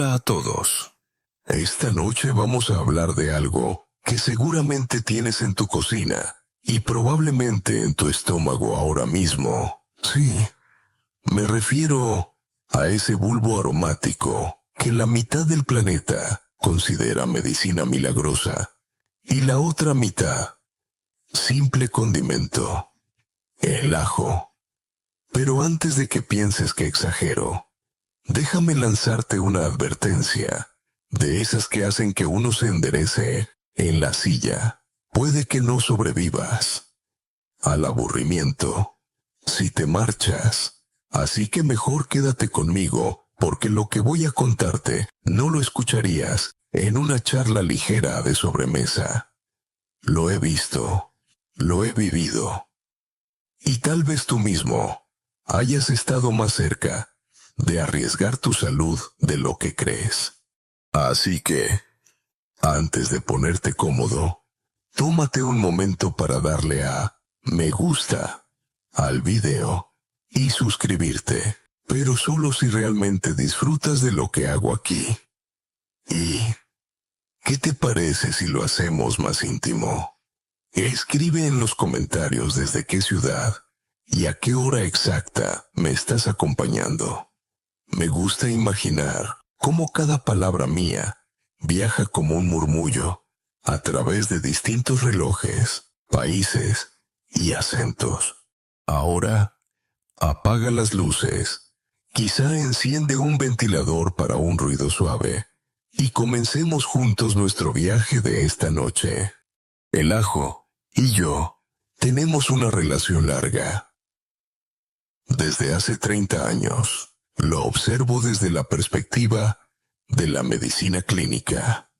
Hola a todos. Esta noche vamos a hablar de algo que seguramente tienes en tu cocina y probablemente en tu estómago ahora mismo. Sí, me refiero a ese bulbo aromático que la mitad del planeta considera medicina milagrosa y la otra mitad simple condimento, el ajo. Pero antes de que pienses que exagero, déjame lanzarte una advertencia, de esas que hacen que uno se enderece en la silla. Puede que no sobrevivas al aburrimiento si te marchas. Así que mejor quédate conmigo, porque lo que voy a contarte no lo escucharías en una charla ligera de sobremesa. Lo he visto, lo he vivido. Y tal vez tú mismo hayas estado más cerca de arriesgar tu salud de lo que crees. Así que, antes de ponerte cómodo, tómate un momento para darle a me gusta al video y suscribirte, pero solo si realmente disfrutas de lo que hago aquí. ¿Y qué te parece si lo hacemos más íntimo? Escribe en los comentarios desde qué ciudad y a qué hora exacta me estás acompañando. Me gusta imaginar cómo cada palabra mía viaja como un murmullo a través de distintos relojes, países y acentos. Ahora, apaga las luces, quizá enciende un ventilador para un ruido suave y comencemos juntos nuestro viaje de esta noche. El ajo y yo tenemos una relación larga. Desde hace 30 años. Lo observo desde la perspectiva de la medicina clínica,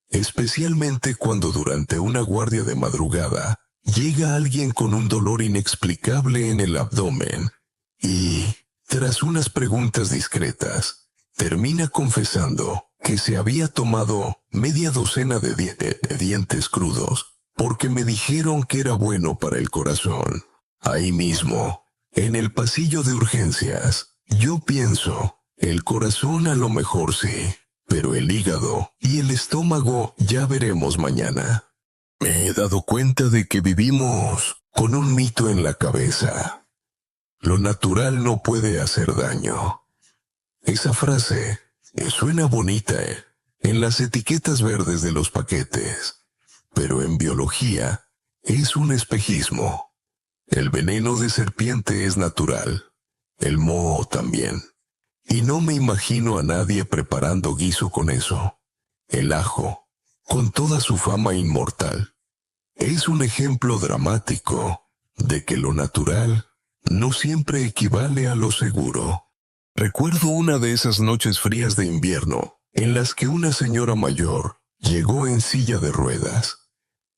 especialmente cuando durante una guardia de madrugada llega alguien con un dolor inexplicable en el abdomen y, tras unas preguntas discretas, termina confesando que se había tomado media docena de dientes crudos porque me dijeron que era bueno para el corazón. Ahí mismo, en el pasillo de urgencias, yo pienso, el corazón a lo mejor sí, pero el hígado y el estómago ya veremos mañana. Me he dado cuenta de que vivimos con un mito en la cabeza. Lo natural no puede hacer daño. Esa frase suena bonita en las etiquetas verdes de los paquetes, pero en biología es un espejismo. El veneno de serpiente es natural. El moho también. Y no me imagino a nadie preparando guiso con eso. El ajo, con toda su fama inmortal, es un ejemplo dramático de que lo natural no siempre equivale a lo seguro. Recuerdo una de esas noches frías de invierno en las que una señora mayor llegó en silla de ruedas,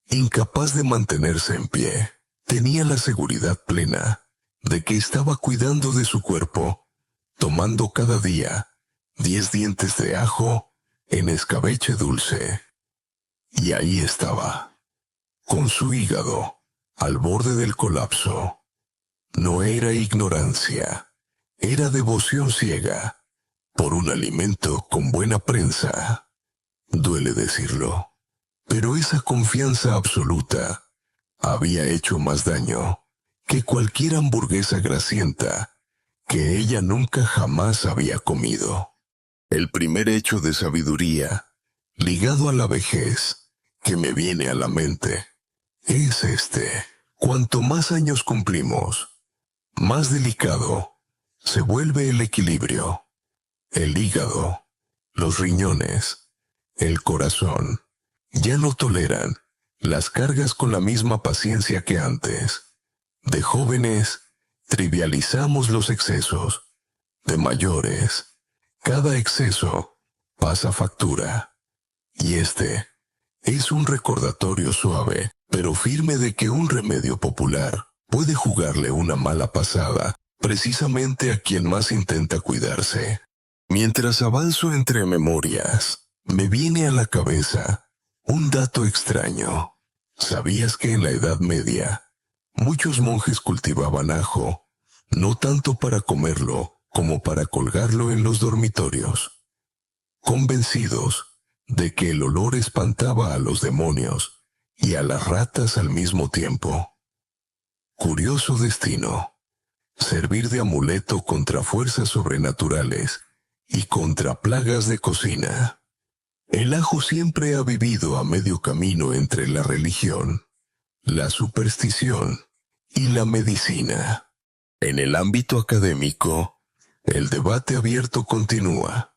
incapaz de mantenerse en pie. Tenía la seguridad plena de que estaba cuidando de su cuerpo, tomando cada día 10 dientes de ajo en escabeche dulce. Y ahí estaba, con su hígado al borde del colapso. No era ignorancia, era devoción ciega por un alimento con buena prensa. Duele decirlo, pero esa confianza absoluta había hecho más daño que cualquier hamburguesa grasienta que ella nunca jamás había comido. El primer hecho de sabiduría, ligado a la vejez, que me viene a la mente, es este. Cuanto más años cumplimos, más delicado se vuelve el equilibrio. El hígado, los riñones, el corazón, ya no toleran las cargas con la misma paciencia que antes. De jóvenes, trivializamos los excesos. De mayores, cada exceso pasa factura. Y este es un recordatorio suave, pero firme de que un remedio popular puede jugarle una mala pasada precisamente a quien más intenta cuidarse. Mientras avanzo entre memorias, me viene a la cabeza un dato extraño. ¿Sabías que en la Edad Media muchos monjes cultivaban ajo, no tanto para comerlo como para colgarlo en los dormitorios? convencidos de que el olor espantaba a los demonios y a las ratas al mismo tiempo. Curioso destino, servir de amuleto contra fuerzas sobrenaturales y contra plagas de cocina. El ajo siempre ha vivido a medio camino entre la religión, la superstición y la medicina. En el ámbito académico, el debate abierto continúa.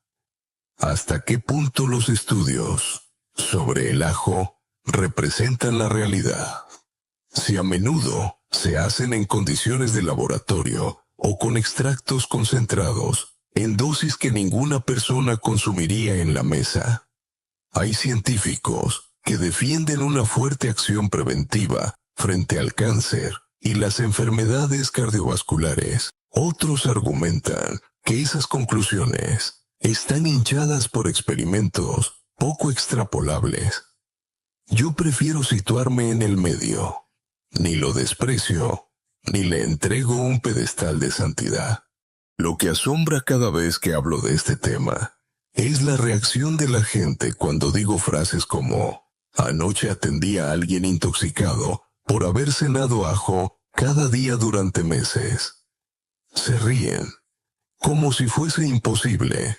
¿Hasta qué punto los estudios sobre el ajo representan la realidad? Si a menudo se hacen en condiciones de laboratorio o con extractos concentrados, en dosis que ninguna persona consumiría en la mesa. Hay científicos que defienden una fuerte acción preventiva frente al cáncer y las enfermedades cardiovasculares. Otros argumentan que esas conclusiones están hinchadas por experimentos poco extrapolables. Yo prefiero situarme en el medio. Ni lo desprecio, ni le entrego un pedestal de santidad. Lo que asombra cada vez que hablo de este tema es la reacción de la gente cuando digo frases como: anoche atendí a alguien intoxicado por haber cenado ajo cada día durante meses. Se ríen, como si fuese imposible.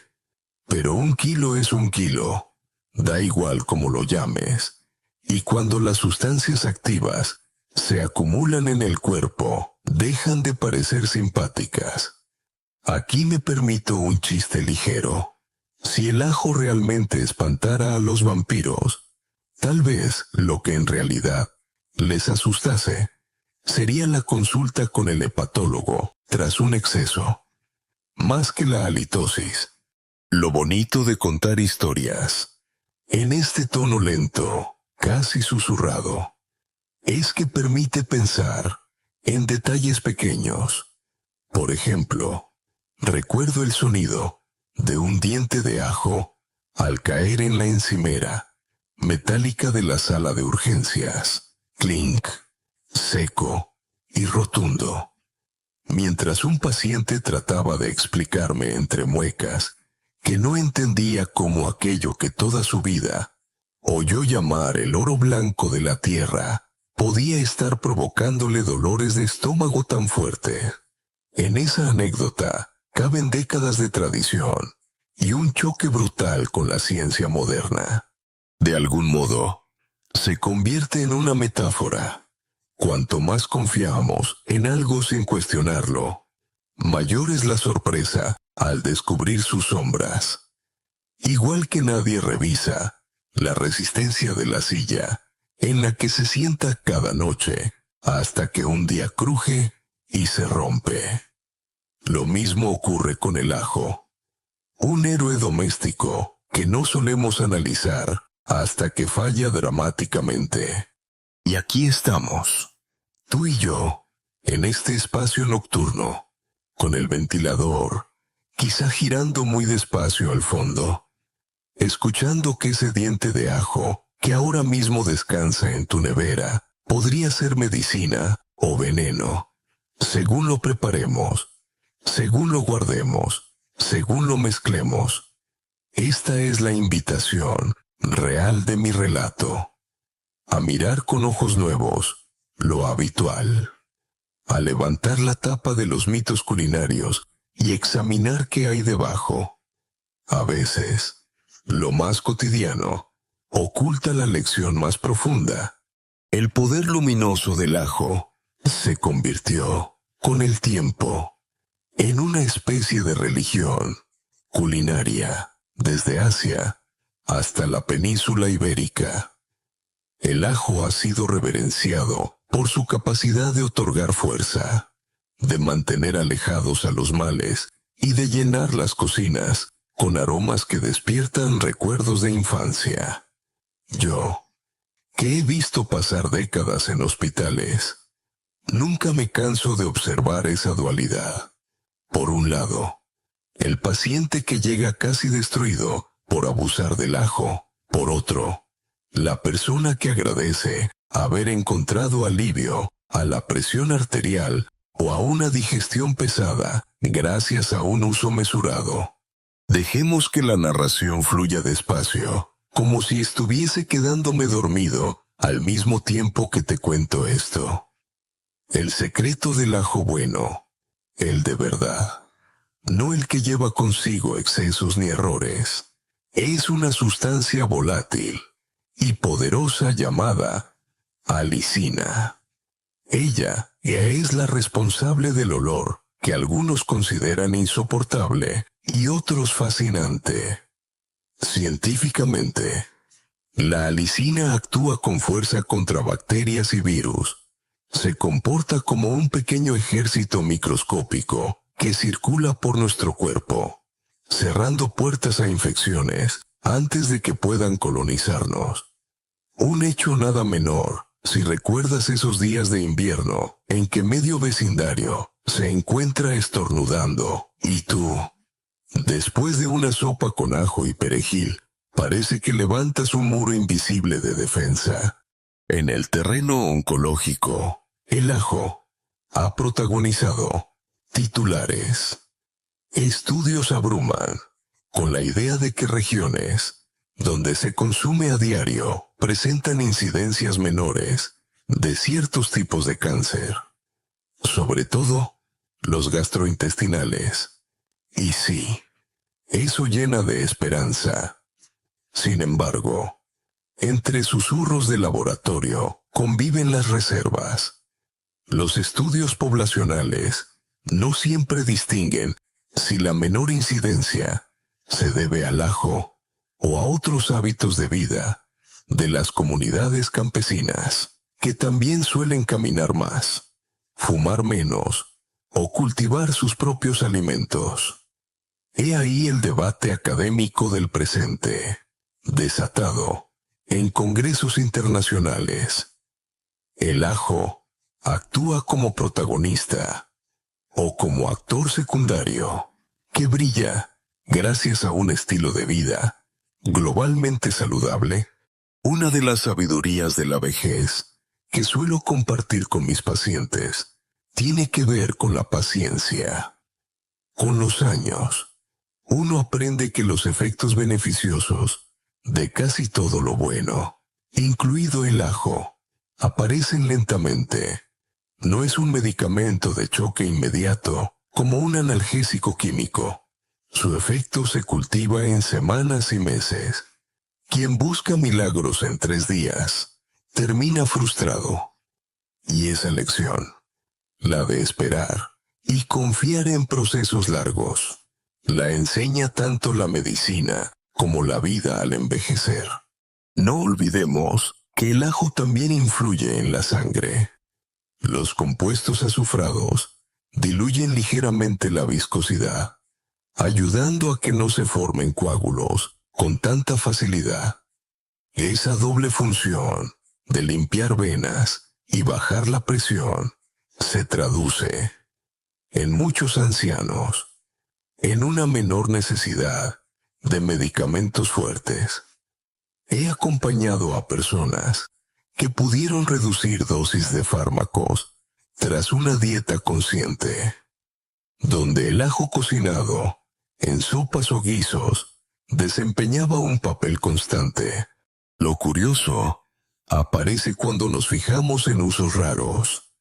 Pero 1 kilo es 1 kilo, da igual cómo lo llames. Y cuando las sustancias activas se acumulan en el cuerpo, dejan de parecer simpáticas. Aquí me permito un chiste ligero. Si el ajo realmente espantara a los vampiros, tal vez lo que en realidad les asustase sería la consulta con el hepatólogo tras un exceso, más que la halitosis. Lo bonito de contar historias, en este tono lento, casi susurrado, es que permite pensar en detalles pequeños. Por ejemplo, recuerdo el sonido de un diente de ajo al caer en la encimera metálica de la sala de urgencias. Clink, seco y rotundo. Mientras un paciente trataba de explicarme entre muecas que no entendía cómo aquello que toda su vida oyó llamar el oro blanco de la tierra podía estar provocándole dolores de estómago tan fuerte. En esa anécdota caben décadas de tradición y un choque brutal con la ciencia moderna. De algún modo, se convierte en una metáfora. Cuanto más confiamos en algo sin cuestionarlo, mayor es la sorpresa al descubrir sus sombras. Igual que nadie revisa la resistencia de la silla en la que se sienta cada noche, hasta que un día cruje y se rompe. Lo mismo ocurre con el ajo, un héroe doméstico que no solemos analizar hasta que falla dramáticamente. Y aquí estamos, tú y yo, en este espacio nocturno, con el ventilador, quizá girando muy despacio al fondo, escuchando que ese diente de ajo que ahora mismo descansa en tu nevera podría ser medicina o veneno, según lo preparemos, según lo guardemos, según lo mezclemos. Esta es la invitación real de mi relato, a mirar con ojos nuevos lo habitual, a levantar la tapa de los mitos culinarios y examinar qué hay debajo. A veces, lo más cotidiano oculta la lección más profunda. El poder luminoso del ajo se convirtió, con el tiempo, en una especie de religión culinaria, desde Asia hasta la península ibérica. El ajo ha sido reverenciado por su capacidad de otorgar fuerza, de mantener alejados a los males y de llenar las cocinas con aromas que despiertan recuerdos de infancia. Yo, que he visto pasar décadas en hospitales, nunca me canso de observar esa dualidad. Por un lado, el paciente que llega casi destruido por abusar del ajo. Por otro, la persona que agradece haber encontrado alivio a la presión arterial o a una digestión pesada gracias a un uso mesurado. Dejemos que la narración fluya despacio, como si estuviese quedándome dormido al mismo tiempo que te cuento esto. El secreto del ajo bueno, el de verdad, no el que lleva consigo excesos ni errores, es una sustancia volátil y poderosa llamada alicina. Ella es la responsable del olor que algunos consideran insoportable y otros fascinante. Científicamente, la alicina actúa con fuerza contra bacterias y virus. Se comporta como un pequeño ejército microscópico que circula por nuestro cuerpo, cerrando puertas a infecciones antes de que puedan colonizarnos. Un hecho nada menor, si recuerdas esos días de invierno en que medio vecindario se encuentra estornudando y tú, después de una sopa con ajo y perejil, parece que levantas un muro invisible de defensa. En el terreno oncológico, el ajo ha protagonizado titulares. Estudios abruman con la idea de que regiones donde se consume a diario presentan incidencias menores de ciertos tipos de cáncer, sobre todo los gastrointestinales. Y sí, eso llena de esperanza. Sin embargo, entre susurros de laboratorio conviven las reservas. Los estudios poblacionales no siempre distinguen si la menor incidencia se debe al ajo o a otros hábitos de vida de las comunidades campesinas, que también suelen caminar más, fumar menos o cultivar sus propios alimentos. He ahí el debate académico del presente, desatado en congresos internacionales. El ajo actúa como protagonista o como actor secundario que brilla gracias a un estilo de vida globalmente saludable. Una de las sabidurías de la vejez que suelo compartir con mis pacientes tiene que ver con la paciencia. Con los años, uno aprende que los efectos beneficiosos de casi todo lo bueno, incluido el ajo, aparecen lentamente. No es un medicamento de choque inmediato, como un analgésico químico. Su efecto se cultiva en semanas y meses. Quien busca milagros en 3 días, termina frustrado. Y esa lección, la de esperar y confiar en procesos largos, la enseña tanto la medicina como la vida al envejecer. No olvidemos que el ajo también influye en la sangre. Los compuestos azufrados diluyen ligeramente la viscosidad, ayudando a que no se formen coágulos con tanta facilidad. Esa doble función de limpiar venas y bajar la presión se traduce, en muchos ancianos, en una menor necesidad de medicamentos fuertes. He acompañado a personas que pudieron reducir dosis de fármacos tras una dieta consciente, donde el ajo cocinado en sopas o guisos desempeñaba un papel constante. Lo curioso aparece cuando nos fijamos en usos raros,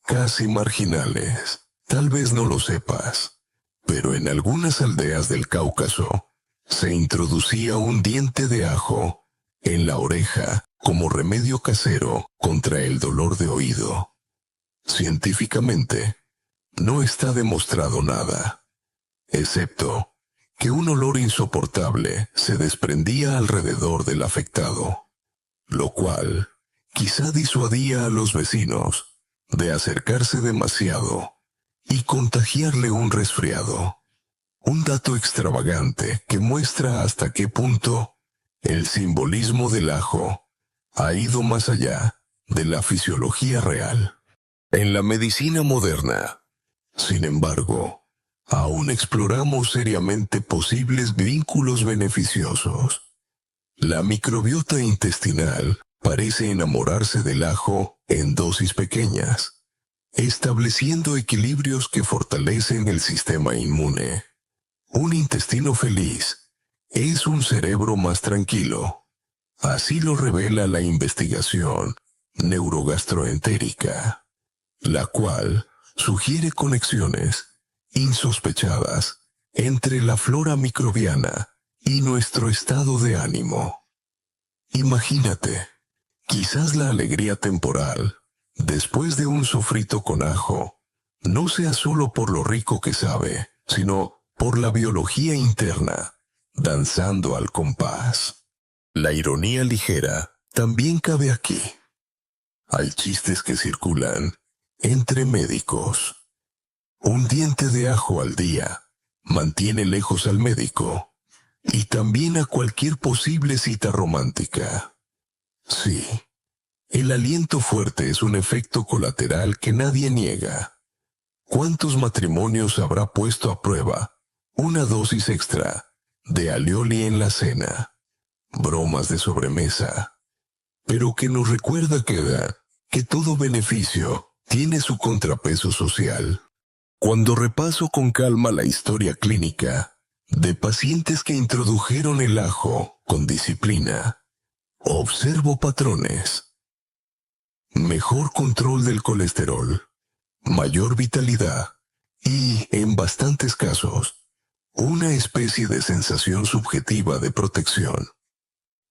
casi marginales. Tal vez no lo sepas, pero en algunas aldeas del Cáucaso se introducía un diente de ajo en la oreja como remedio casero contra el dolor de oído. Científicamente, no está demostrado nada, excepto que un olor insoportable se desprendía alrededor del afectado, lo cual quizá disuadía a los vecinos de acercarse demasiado y contagiarle un resfriado. Un dato extravagante que muestra hasta qué punto el simbolismo del ajo ha ido más allá de la fisiología real. En la medicina moderna, sin embargo, aún exploramos seriamente posibles vínculos beneficiosos. La microbiota intestinal parece enamorarse del ajo en dosis pequeñas, estableciendo equilibrios que fortalecen el sistema inmune. Un intestino feliz es un cerebro más tranquilo. Así lo revela la investigación neurogastroentérica, la cual sugiere conexiones insospechadas entre la flora microbiana y nuestro estado de ánimo. Imagínate, quizás la alegría temporal, después de un sofrito con ajo, no sea solo por lo rico que sabe, sino por la biología interna, danzando al compás. La ironía ligera también cabe aquí. Hay chistes que circulan entre médicos. Un diente de ajo al día mantiene lejos al médico y también a cualquier posible cita romántica. Sí, el aliento fuerte es un efecto colateral que nadie niega. ¿Cuántos matrimonios habrá puesto a prueba una dosis extra de alioli en la cena? Bromas de sobremesa, pero que nos recuerda que todo beneficio tiene su contrapeso social. Cuando repaso con calma la historia clínica de pacientes que introdujeron el ajo con disciplina, observo patrones. Mejor control del colesterol, mayor vitalidad y, en bastantes casos, una especie de sensación subjetiva de protección.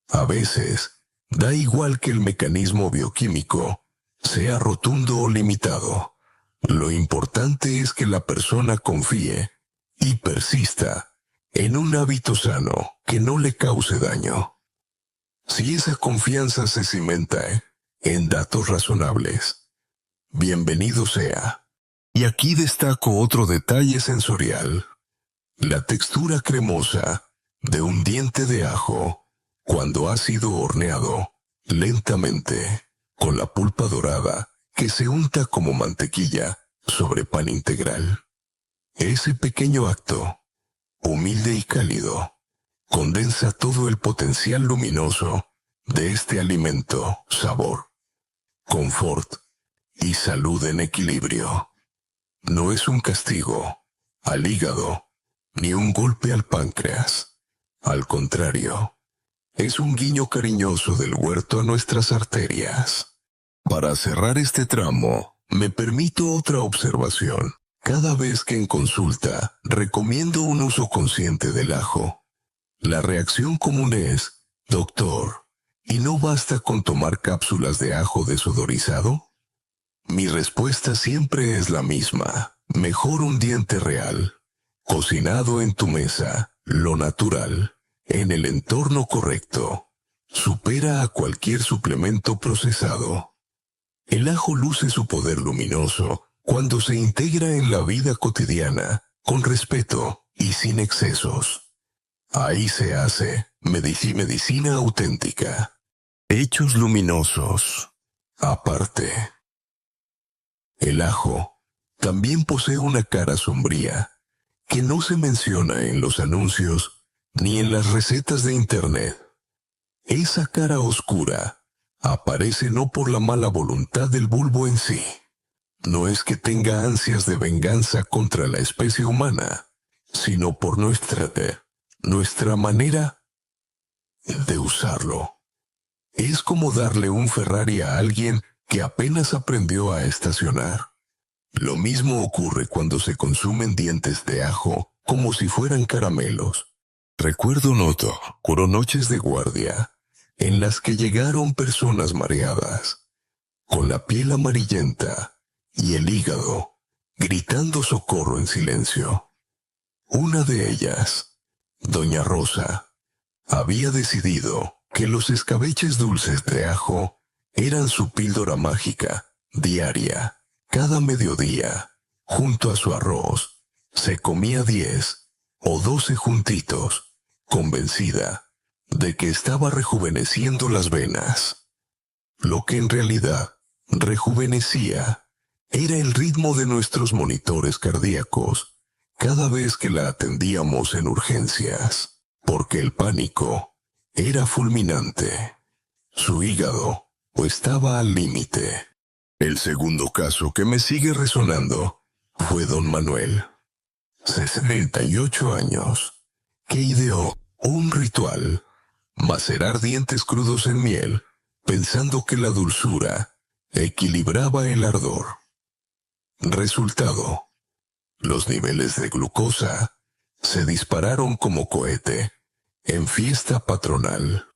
A veces, da igual que el mecanismo bioquímico sea rotundo o limitado. Lo importante es que la persona confíe y persista en un hábito sano que no le cause daño. Si esa confianza se cimenta en datos razonables, bienvenido sea. Y aquí destaco otro detalle sensorial. La textura cremosa de un diente de ajo cuando ha sido horneado lentamente con la pulpa dorada que se unta como mantequilla sobre pan integral. Ese pequeño acto, humilde y cálido, condensa todo el potencial luminoso de este alimento, sabor, confort y salud en equilibrio. No es un castigo al hígado ni un golpe al páncreas. Al contrario, es un guiño cariñoso del huerto a nuestras arterias. Para cerrar este tramo, me permito otra observación. Cada vez que en consulta recomiendo un uso consciente del ajo, la reacción común es: doctor, ¿y no basta con tomar cápsulas de ajo desodorizado? Mi respuesta siempre es la misma. Mejor un diente real, cocinado en tu mesa, lo natural, en el entorno correcto, supera a cualquier suplemento procesado. El ajo luce su poder luminoso cuando se integra en la vida cotidiana, con respeto y sin excesos. Ahí se hace medicina auténtica. Hechos luminosos. Aparte, el ajo también posee una cara sombría que no se menciona en los anuncios ni en las recetas de internet. Esa cara oscura aparece no por la mala voluntad del bulbo en sí. No es que tenga ansias de venganza contra la especie humana, sino por nuestra manera de usarlo. Es como darle un Ferrari a alguien que apenas aprendió a estacionar. Lo mismo ocurre cuando se consumen dientes de ajo como si fueran caramelos. Recuerdo noches de guardia en las que llegaron personas mareadas, con la piel amarillenta y el hígado, gritando socorro en silencio. Una de ellas, doña Rosa, había decidido que los escabeches dulces de ajo eran su píldora mágica, diaria. Cada mediodía, junto a su arroz, se comía 10 o 12 juntitos, convencida de que estaba rejuveneciendo las venas. Lo que en realidad rejuvenecía era el ritmo de nuestros monitores cardíacos cada vez que la atendíamos en urgencias, porque el pánico era fulminante. Su hígado estaba al límite. El segundo caso que me sigue resonando fue don Manuel. 68 años, que ideó un ritual: macerar dientes crudos en miel, pensando que la dulzura equilibraba el ardor. Resultado: los niveles de glucosa se dispararon como cohete en fiesta patronal,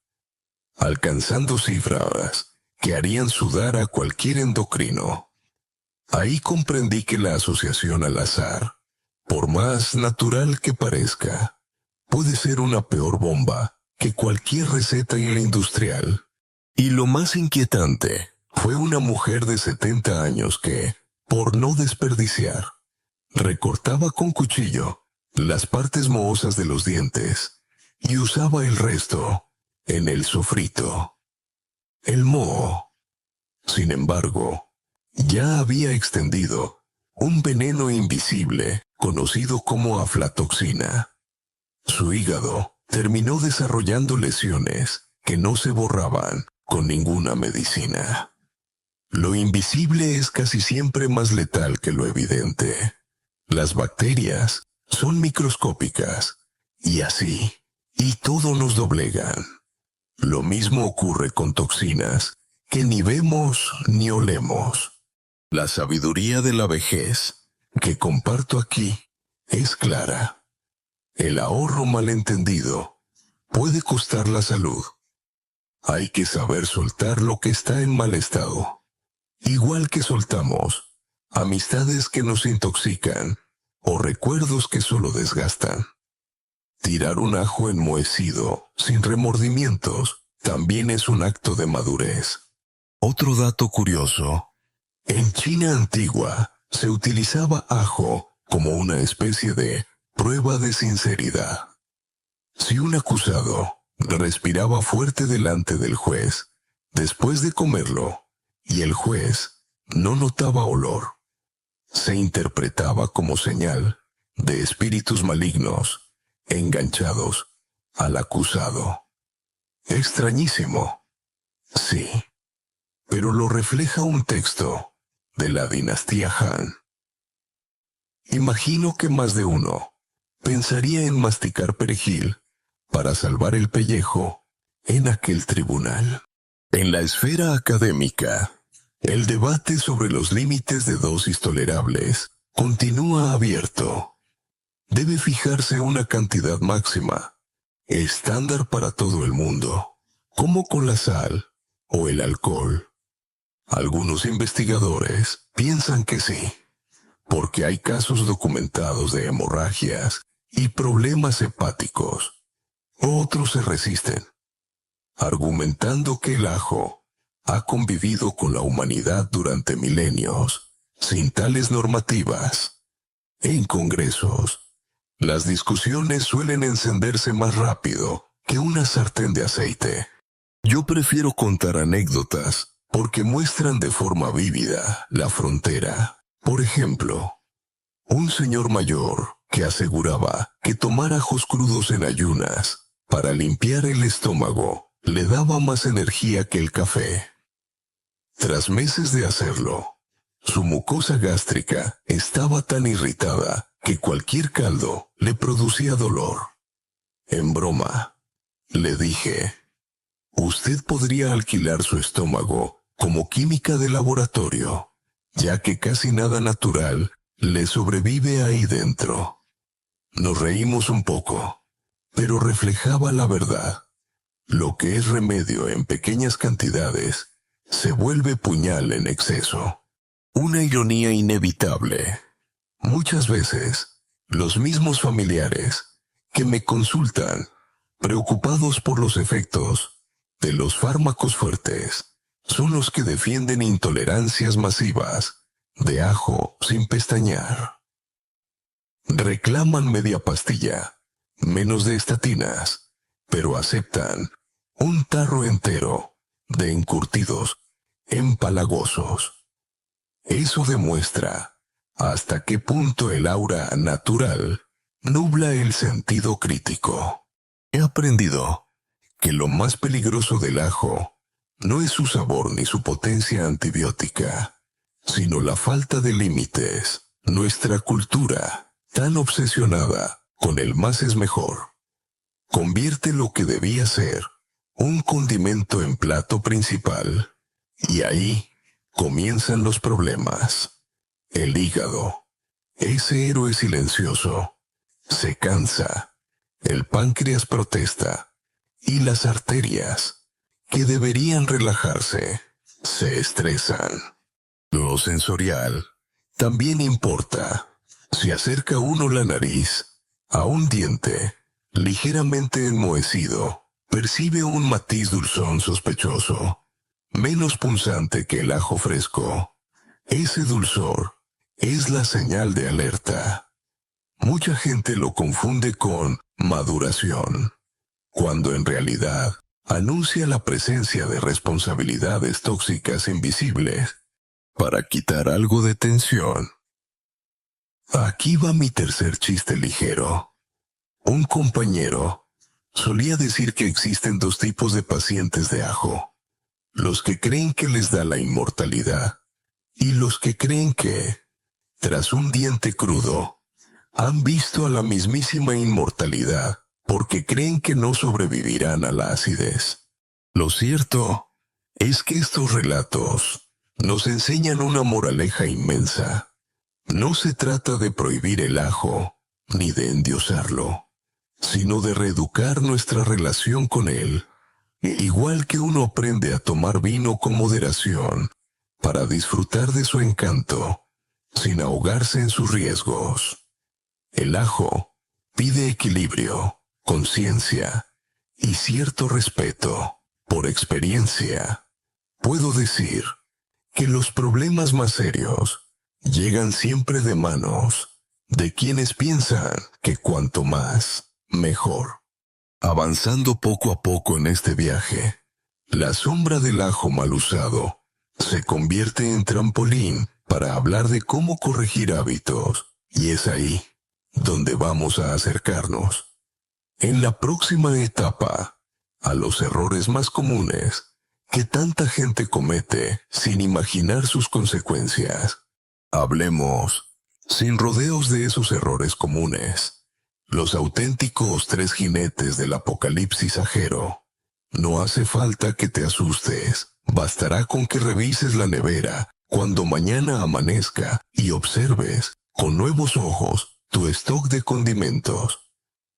alcanzando cifras que harían sudar a cualquier endocrino. Ahí comprendí que la asociación al azar, por más natural que parezca, puede ser una peor bomba que cualquier receta industrial. Y lo más inquietante fue una mujer de 70 años que, por no desperdiciar, recortaba con cuchillo las partes mohosas de los dientes y usaba el resto en el sofrito. El moho, sin embargo, ya había extendido un veneno invisible conocido como aflatoxina. Su hígado terminó desarrollando lesiones que no se borraban con ninguna medicina. Lo invisible es casi siempre más letal que lo evidente. Las bacterias son microscópicas y todo nos doblegan. Lo mismo ocurre con toxinas que ni vemos ni olemos. La sabiduría de la vejez que comparto aquí es clara. El ahorro malentendido puede costar la salud. Hay que saber soltar lo que está en mal estado. Igual que soltamos amistades que nos intoxican o recuerdos que solo desgastan. Tirar un ajo enmohecido sin remordimientos también es un acto de madurez. Otro dato curioso: en China antigua se utilizaba ajo como una especie de prueba de sinceridad. Si un acusado respiraba fuerte delante del juez después de comerlo y el juez no notaba olor, se interpretaba como señal de espíritus malignos enganchados al acusado. Extrañísimo, sí, pero lo refleja un texto de la dinastía Han. Imagino que más de uno pensaría en masticar perejil para salvar el pellejo en aquel tribunal. En la esfera académica, el debate sobre los límites de dosis tolerables continúa abierto. Debe fijarse una cantidad máxima, estándar para todo el mundo, como con la sal o el alcohol. Algunos investigadores piensan que sí, porque hay casos documentados de hemorragias y problemas hepáticos. Otros se resisten, argumentando que el ajo ha convivido con la humanidad durante milenios, sin tales normativas. En congresos, las discusiones suelen encenderse más rápido que una sartén de aceite. Yo prefiero contar anécdotas porque muestran de forma vívida la frontera. Por ejemplo, un señor mayor que aseguraba que tomar ajos crudos en ayunas para limpiar el estómago le daba más energía que el café. Tras meses de hacerlo, su mucosa gástrica estaba tan irritada que cualquier caldo le producía dolor. En broma, le dije: usted podría alquilar su estómago como química de laboratorio, ya que casi nada natural le sobrevive ahí dentro. Nos reímos un poco, pero reflejaba la verdad. Lo que es remedio en pequeñas cantidades se vuelve puñal en exceso. Una ironía inevitable. Muchas veces, los mismos familiares que me consultan, preocupados por los efectos de los fármacos fuertes, son los que defienden intolerancias masivas de ajo sin pestañear. Reclaman media pastilla, menos de estatinas, pero aceptan un tarro entero de encurtidos empalagosos. Eso demuestra hasta qué punto el aura natural nubla el sentido crítico. He aprendido que lo más peligroso del ajo no es su sabor ni su potencia antibiótica, sino la falta de límites. Nuestra cultura tan obsesionada con el más es mejor. Convierte lo que debía ser un condimento en plato principal. Y ahí comienzan los problemas. El hígado, ese héroe silencioso, se cansa. El páncreas protesta. Y las arterias, que deberían relajarse, se estresan. Lo sensorial también importa. Se acerca uno la nariz a un diente ligeramente enmohecido. Percibe un matiz dulzón sospechoso, menos punzante que el ajo fresco. Ese dulzor es la señal de alerta. Mucha gente lo confunde con maduración, cuando en realidad anuncia la presencia de responsabilidades tóxicas invisibles. Para quitar algo de tensión. Aquí va mi tercer chiste ligero. Un compañero solía decir que existen dos tipos de pacientes de ajo: los que creen que les da la inmortalidad y los que creen que, tras un diente crudo, han visto a la mismísima inmortalidad porque creen que no sobrevivirán a la acidez. Lo cierto es que estos relatos nos enseñan una moraleja inmensa. No se trata de prohibir el ajo ni de endiosarlo, sino de reeducar nuestra relación con él, igual que uno aprende a tomar vino con moderación para disfrutar de su encanto, sin ahogarse en sus riesgos. El ajo pide equilibrio, conciencia y cierto respeto. Por experiencia, puedo decir que los problemas más serios llegan siempre de manos de quienes piensan que cuanto más, mejor. Avanzando poco a poco en este viaje, la sombra del ajo mal usado se convierte en trampolín para hablar de cómo corregir hábitos, y es ahí donde vamos a acercarnos. En la próxima etapa, a los errores más comunes que tanta gente comete sin imaginar sus consecuencias. Hablemos sin rodeos de esos errores comunes, los auténticos tres jinetes del apocalipsis ajero. No hace falta que te asustes, bastará con que revises la nevera cuando mañana amanezca y observes con nuevos ojos tu stock de condimentos.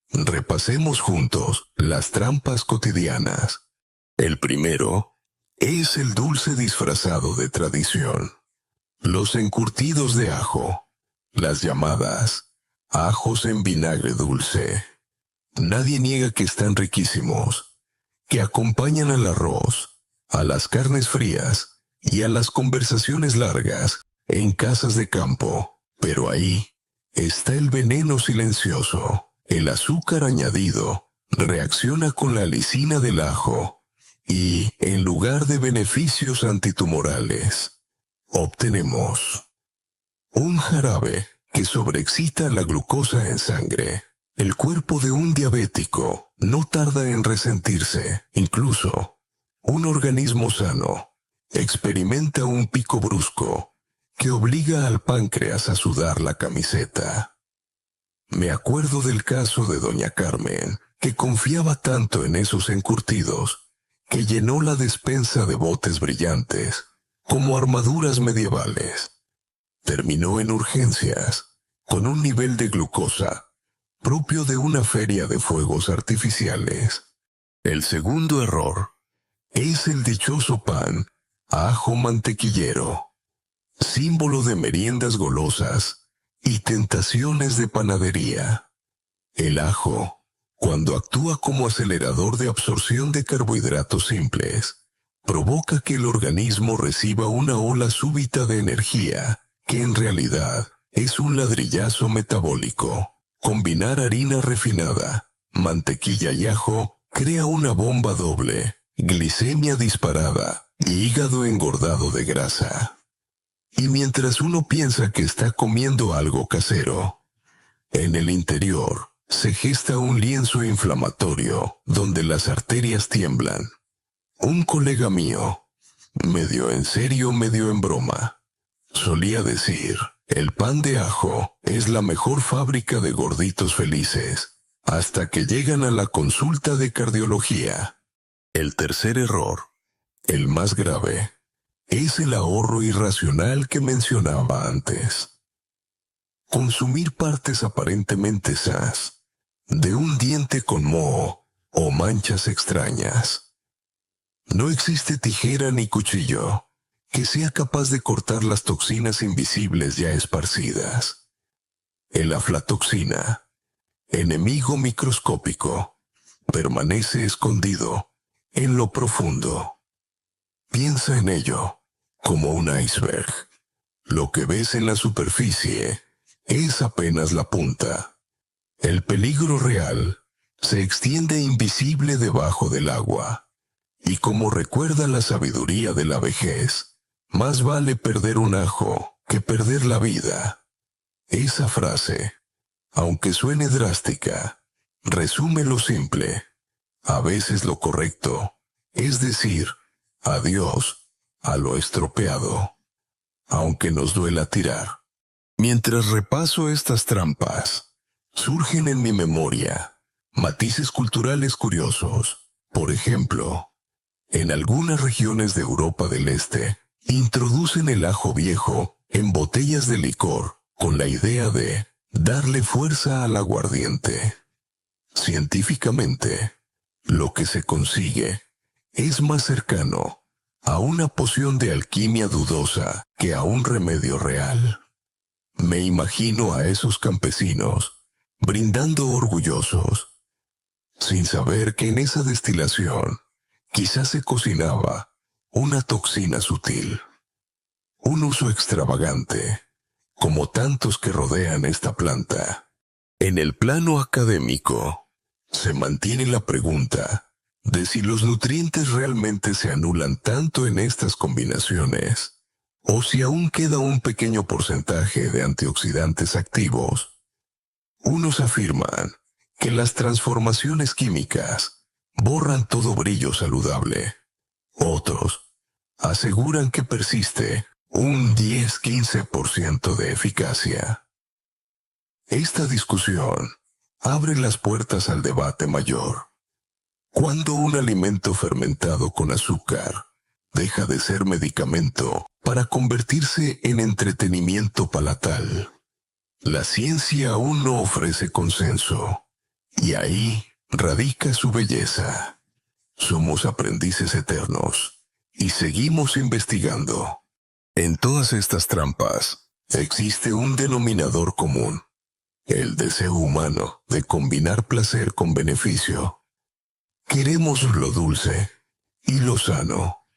Repasemos juntos las trampas cotidianas. El primero es el dulce disfrazado de tradición. Los encurtidos de ajo, las llamadas ajos en vinagre dulce. Nadie niega que están riquísimos, que acompañan al arroz, a las carnes frías y a las conversaciones largas en casas de campo. Pero ahí está el veneno silencioso. El azúcar añadido reacciona con la lisina del ajo y, en lugar de beneficios antitumorales, obtenemos un jarabe que sobreexcita la glucosa en sangre. El cuerpo de un diabético no tarda en resentirse. Incluso, un organismo sano experimenta un pico brusco que obliga al páncreas a sudar la camiseta. Me acuerdo del caso de doña Carmen, que confiaba tanto en esos encurtidos, que llenó la despensa de botes brillantes, como armaduras medievales. Terminó en urgencias, con un nivel de glucosa propio de una feria de fuegos artificiales. El segundo error es el dichoso pan ajo mantequillero, símbolo de meriendas golosas y tentaciones de panadería. El ajo, cuando actúa como acelerador de absorción de carbohidratos simples, provoca que el organismo reciba una ola súbita de energía, que en realidad es un ladrillazo metabólico. Combinar harina refinada, mantequilla y ajo crea una bomba doble, glicemia disparada y hígado engordado de grasa. Y mientras uno piensa que está comiendo algo casero, en el interior se gesta un lienzo inflamatorio donde las arterias tiemblan. Un colega mío, medio en serio, medio en broma, solía decir El pan de ajo es la mejor fábrica de gorditos felices, hasta que llegan a la consulta de cardiología. El tercer error, el más grave, es el ahorro irracional que mencionaba antes. Consumir partes aparentemente sanas de un diente con moho o manchas extrañas. No existe tijera ni cuchillo que sea capaz de cortar las toxinas invisibles ya esparcidas. El aflatoxina, enemigo microscópico, permanece escondido en lo profundo. Piensa en ello como un iceberg. Lo que ves en la superficie es apenas la punta. El peligro real se extiende invisible debajo del agua. Y como recuerda la sabiduría de la vejez, más vale perder un ajo que perder la vida. Esa frase, aunque suene drástica, resume lo simple. A veces lo correcto es decir adiós a lo estropeado, aunque nos duela tirar. Mientras repaso estas trampas, surgen en mi memoria matices culturales curiosos. Por ejemplo, en algunas regiones de Europa del Este, introducen el ajo viejo en botellas de licor con la idea de darle fuerza al aguardiente. Científicamente, lo que se consigue es más cercano a una poción de alquimia dudosa que a un remedio real. Me imagino a esos campesinos brindando orgullosos, sin saber que en esa destilación quizás se cocinaba una toxina sutil. Un uso extravagante, como tantos que rodean esta planta. En el plano académico, se mantiene la pregunta de si los nutrientes realmente se anulan tanto en estas combinaciones, o si aún queda un pequeño porcentaje de antioxidantes activos. Unos afirman que las transformaciones químicas borran todo brillo saludable. Otros aseguran que persiste un 10-15% de eficacia. Esta discusión abre las puertas al debate mayor. ¿Cuándo un alimento fermentado con azúcar deja de ser medicamento para convertirse en entretenimiento palatal? La ciencia aún no ofrece consenso, y ahí radica su belleza. Somos aprendices eternos, y seguimos investigando. En todas estas trampas, existe un denominador común: el deseo humano de combinar placer con beneficio. Queremos lo dulce y lo sano,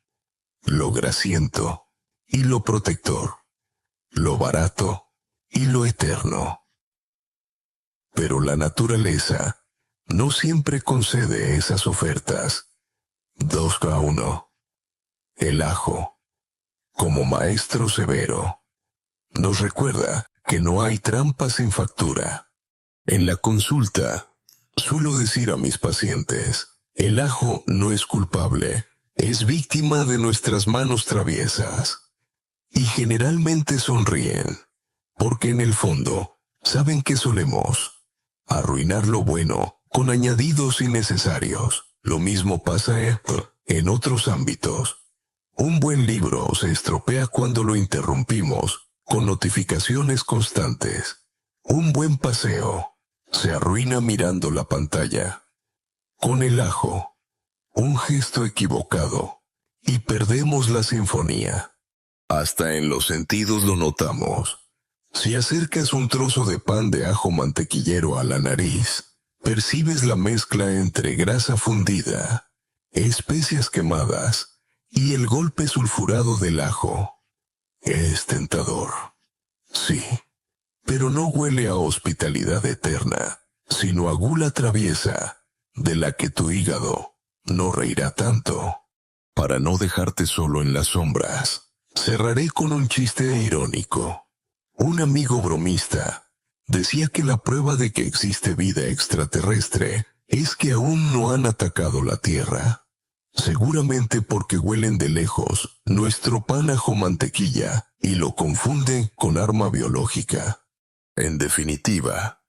lo grasiento y lo protector, lo barato y lo eterno. Pero la naturaleza no siempre concede esas ofertas. 2-1. El ajo, como maestro severo, nos recuerda que no hay trampa sin factura. En la consulta, suelo decir a mis pacientes, el ajo no es culpable, es víctima de nuestras manos traviesas. Y generalmente sonríen, porque en el fondo saben que solemos arruinar lo bueno con añadidos innecesarios. Lo mismo pasa en otros ámbitos. Un buen libro se estropea cuando lo interrumpimos con notificaciones constantes. Un buen paseo se arruina mirando la pantalla. Con el ajo, un gesto equivocado y perdemos la sinfonía. Hasta en los sentidos lo notamos. Si acercas un trozo de pan de ajo mantequillero a la nariz, percibes la mezcla entre grasa fundida, especias quemadas y el golpe sulfurado del ajo. Es tentador, sí, pero no huele a hospitalidad eterna, sino a gula traviesa, de la que tu hígado no reirá tanto. Para no dejarte solo en las sombras, cerraré con un chiste irónico. Un amigo bromista decía que la prueba de que existe vida extraterrestre es que aún no han atacado la Tierra. seguramente porque huelen de lejos nuestro pan ajo mantequilla y lo confunden con arma biológica. En definitiva,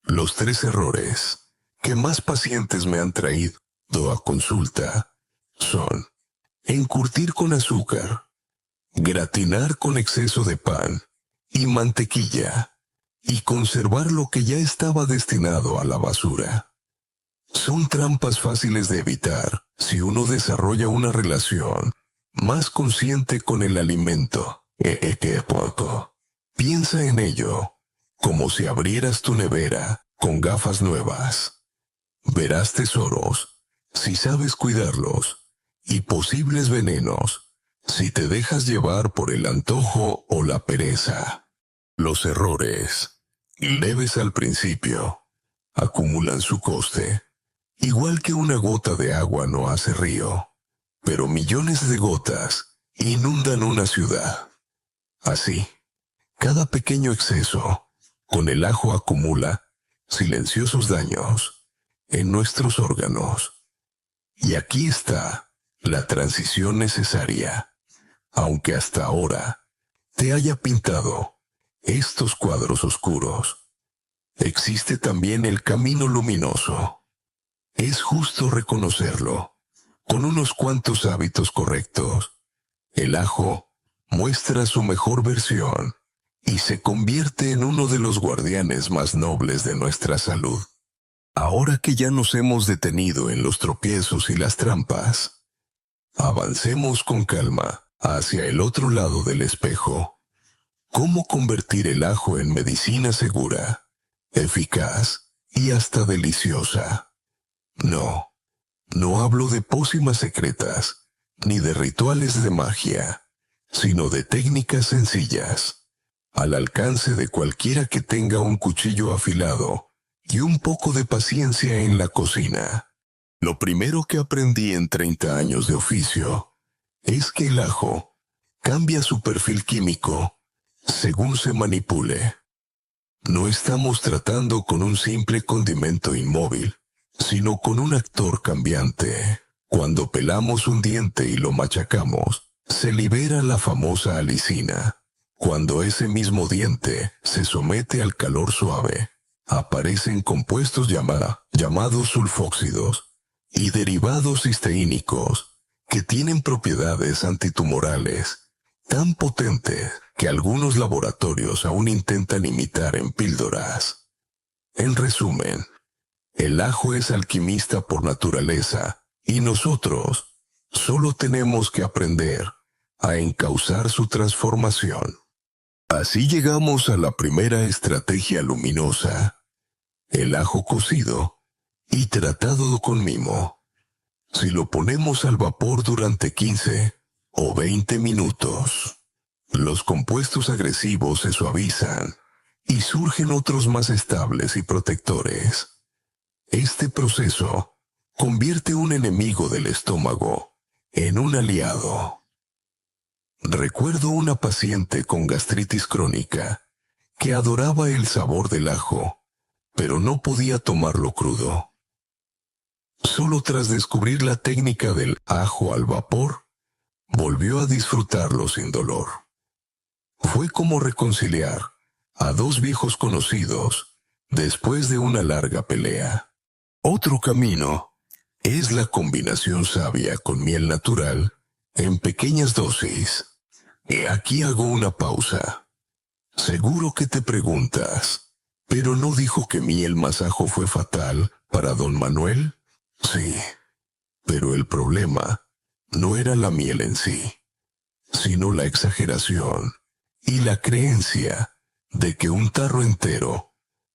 los 3 errores que más pacientes me han traído a consulta son encurtir con azúcar, gratinar con exceso de pan y mantequilla, y conservar lo que ya estaba destinado a la basura. Son trampas fáciles de evitar si uno desarrolla una relación más consciente con el alimento. Piensa en ello como si abrieras tu nevera con gafas nuevas. Verás tesoros si sabes cuidarlos y posibles venenos si te dejas llevar por el antojo o la pereza. Los errores, leves al principio, acumulan su coste. Igual que una gota de agua no hace río, pero millones de gotas inundan una ciudad. Así, cada pequeño exceso con el ajo acumula silenciosos daños en nuestros órganos. Y aquí está la transición necesaria, aunque hasta ahora te haya pintado estos cuadros oscuros. Existe también el camino luminoso. Es justo reconocerlo. Con unos cuantos hábitos correctos, el ajo muestra su mejor versión y se convierte en uno de los guardianes más nobles de nuestra salud. Ahora que ya nos hemos detenido en los tropiezos y las trampas, avancemos con calma hacia el otro lado del espejo. ¿Cómo convertir el ajo en medicina segura, eficaz y hasta deliciosa? No hablo de pócimas secretas, ni de rituales de magia, sino de técnicas sencillas, al alcance de cualquiera que tenga un cuchillo afilado y un poco de paciencia en la cocina. Lo primero que aprendí en 30 años de oficio es que el ajo cambia su perfil químico según se manipule. No estamos tratando con un simple condimento inmóvil, sino con un actor cambiante. Cuando pelamos un diente y lo machacamos, se libera la famosa alicina. Cuando ese mismo diente se somete al calor suave, aparecen compuestos llamados sulfóxidos y derivados cisteínicos que tienen propiedades antitumorales tan potentes que algunos laboratorios aún intentan imitar en píldoras. En resumen, el ajo es alquimista por naturaleza y nosotros solo tenemos que aprender a encauzar su transformación. Así llegamos a la primera estrategia luminosa, el ajo cocido y tratado con mimo. Si lo ponemos al vapor durante 15 o 20 minutos, los compuestos agresivos se suavizan y surgen otros más estables y protectores. Este proceso convierte un enemigo del estómago en un aliado. Recuerdo una paciente con gastritis crónica que adoraba el sabor del ajo, pero no podía tomarlo crudo. Solo tras descubrir la técnica del ajo al vapor, volvió a disfrutarlo sin dolor. Fue como reconciliar a 2 viejos conocidos después de una larga pelea. Otro camino es la combinación sabia con miel natural en pequeñas dosis. Y aquí hago una pausa. Seguro que te preguntas, ¿pero no dijo que miel más ajo fue fatal para don Manuel? Sí, pero el problema no era la miel en sí, sino la exageración y la creencia de que un tarro entero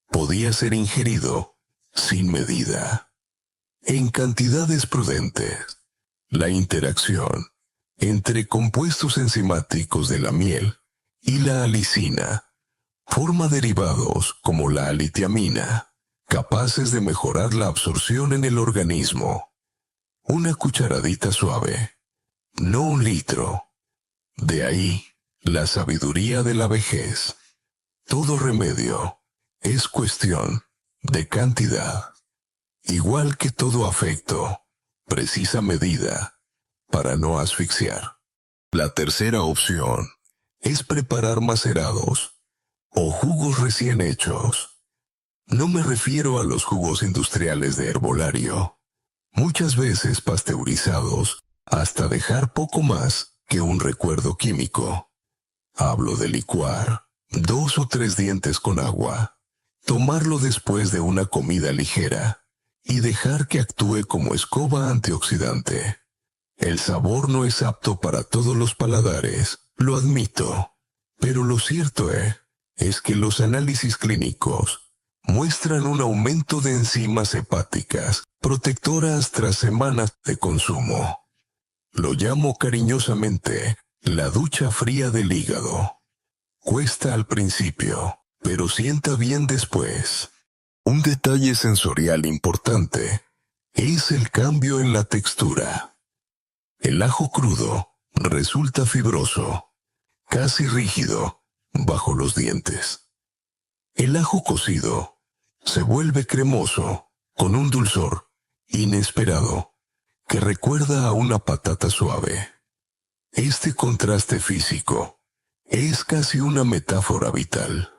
podía ser ingerido sin medida. En cantidades prudentes, la interacción entre compuestos enzimáticos de la miel y la alicina forma derivados como la alitiamina, capaces de mejorar la absorción en el organismo. Una cucharadita suave, no un litro. De ahí, la sabiduría de la vejez. Todo remedio es cuestión de cantidad. Igual que todo afecto, precisa medida para no asfixiar. La tercera opción es preparar macerados o jugos recién hechos. No me refiero a los jugos industriales de herbolario, muchas veces pasteurizados hasta dejar poco más que un recuerdo químico. Hablo de licuar 2 o 3 dientes con agua, tomarlo después de una comida ligera y dejar que actúe como escoba antioxidante. El sabor no es apto para todos los paladares, lo admito, pero lo cierto es que los análisis clínicos muestran un aumento de enzimas hepáticas protectoras tras semanas de consumo. Lo llamo cariñosamente la ducha fría del hígado. Cuesta al principio, pero sienta bien después. Un detalle sensorial importante es el cambio en la textura. El ajo crudo resulta fibroso, casi rígido, bajo los dientes. El ajo cocido se vuelve cremoso, con un dulzor inesperado que recuerda a una patata suave. Este contraste físico es casi una metáfora vital.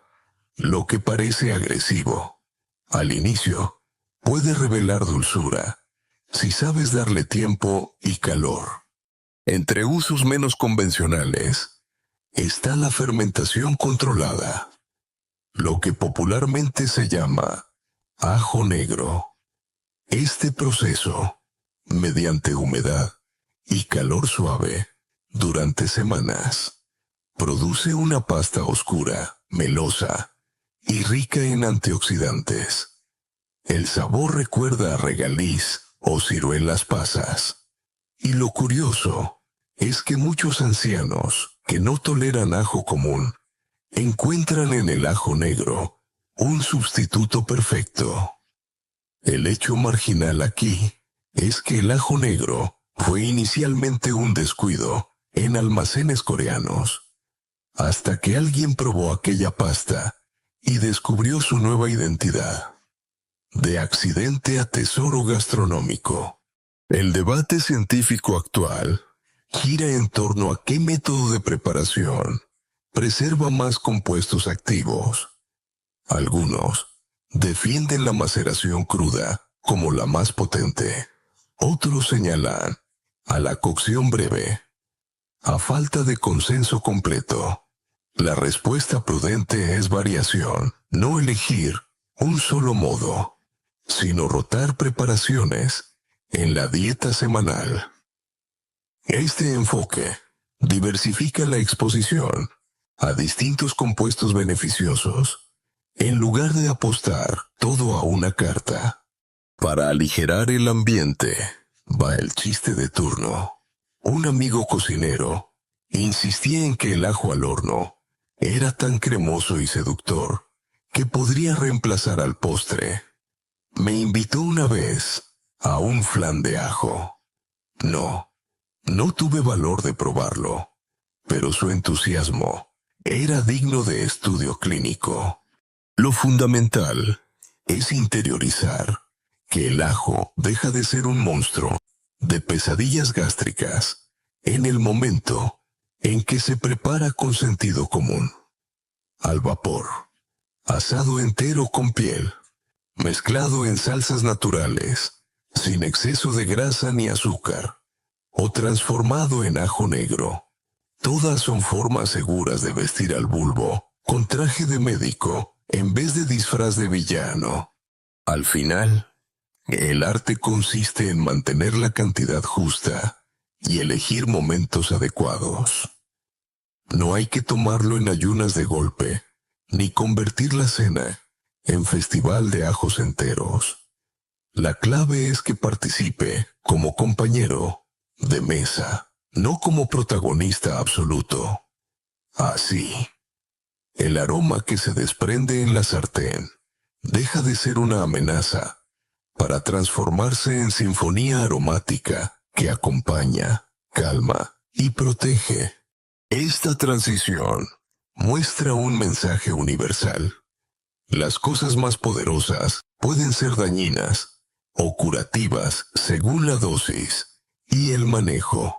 Lo que parece agresivo, al inicio, puede revelar dulzura si sabes darle tiempo y calor. Entre usos menos convencionales está la fermentación controlada, lo que popularmente se llama ajo negro. Este proceso, mediante humedad y calor suave durante semanas, produce una pasta oscura, melosa y rica en antioxidantes. El sabor recuerda a regaliz o ciruelas pasas. Y lo curioso es que muchos ancianos que no toleran ajo común encuentran en el ajo negro un sustituto perfecto. El hecho marginal aquí es que el ajo negro fue inicialmente un descuido en almacenes coreanos, hasta que alguien probó aquella pasta y descubrió su nueva identidad. De accidente a tesoro gastronómico. El debate científico actual gira en torno a qué método de preparación preserva más compuestos activos. Algunos defienden la maceración cruda como la más potente. Otros señalan a la cocción breve. A falta de consenso completo, la respuesta prudente es variación, no elegir un solo modo, sino rotar preparaciones en la dieta semanal. Este enfoque diversifica la exposición a distintos compuestos beneficiosos, en lugar de apostar todo a una carta. Para aligerar el ambiente, va el chiste de turno. Un amigo cocinero insistía en que el ajo al horno era tan cremoso y seductor que podría reemplazar al postre. Me invitó una vez a un flan de ajo. No tuve valor de probarlo, pero su entusiasmo era digno de estudio clínico. Lo fundamental es interiorizar que el ajo deja de ser un monstruo de pesadillas gástricas en el momento en que se prepara con sentido común. Al vapor, asado entero con piel, mezclado en salsas naturales, sin exceso de grasa ni azúcar, o transformado en ajo negro. Todas son formas seguras de vestir al bulbo con traje de médico en vez de disfraz de villano. Al final, el arte consiste en mantener la cantidad justa y elegir momentos adecuados. No hay que tomarlo en ayunas de golpe, ni convertir la cena en festival de ajos enteros. La clave es que participe como compañero de mesa, no como protagonista absoluto. Así, el aroma que se desprende en la sartén deja de ser una amenaza para transformarse en sinfonía aromática que acompaña, calma y protege. Esta transición muestra un mensaje universal. Las cosas más poderosas pueden ser dañinas o curativas según la dosis y el manejo.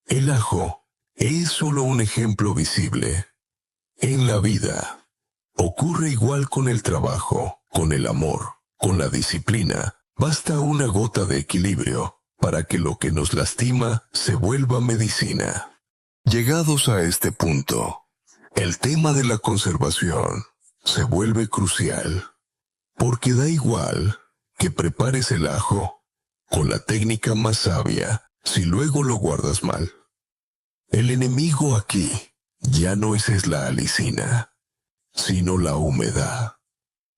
El ajo es solo un ejemplo visible. En la vida, ocurre igual con el trabajo, con el amor, con la disciplina. Basta una gota de equilibrio para que lo que nos lastima se vuelva medicina. Llegados a este punto, el tema de la conservación se vuelve crucial, porque da igual que prepares el ajo con la técnica más sabia si luego lo guardas mal. El enemigo aquí ya no es la alicina, sino la humedad,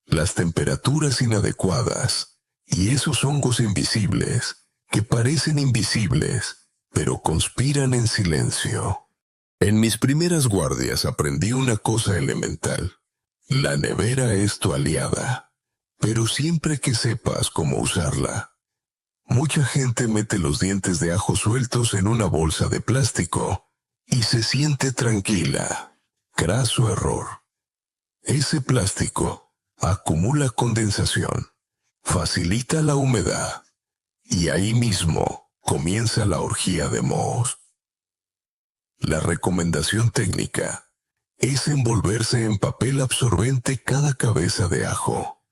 las temperaturas inadecuadas y esos hongos invisibles que parecen invisibles, pero conspiran en silencio. En mis primeras guardias aprendí una cosa elemental. La nevera es tu aliada, pero siempre que sepas cómo usarla. Mucha gente mete los dientes de ajo sueltos en una bolsa de plástico y se siente tranquila. Craso error. Ese plástico acumula condensación, facilita la humedad y ahí mismo comienza la orgía de mohos. La recomendación técnica es envolverse en papel absorbente cada cabeza de ajo,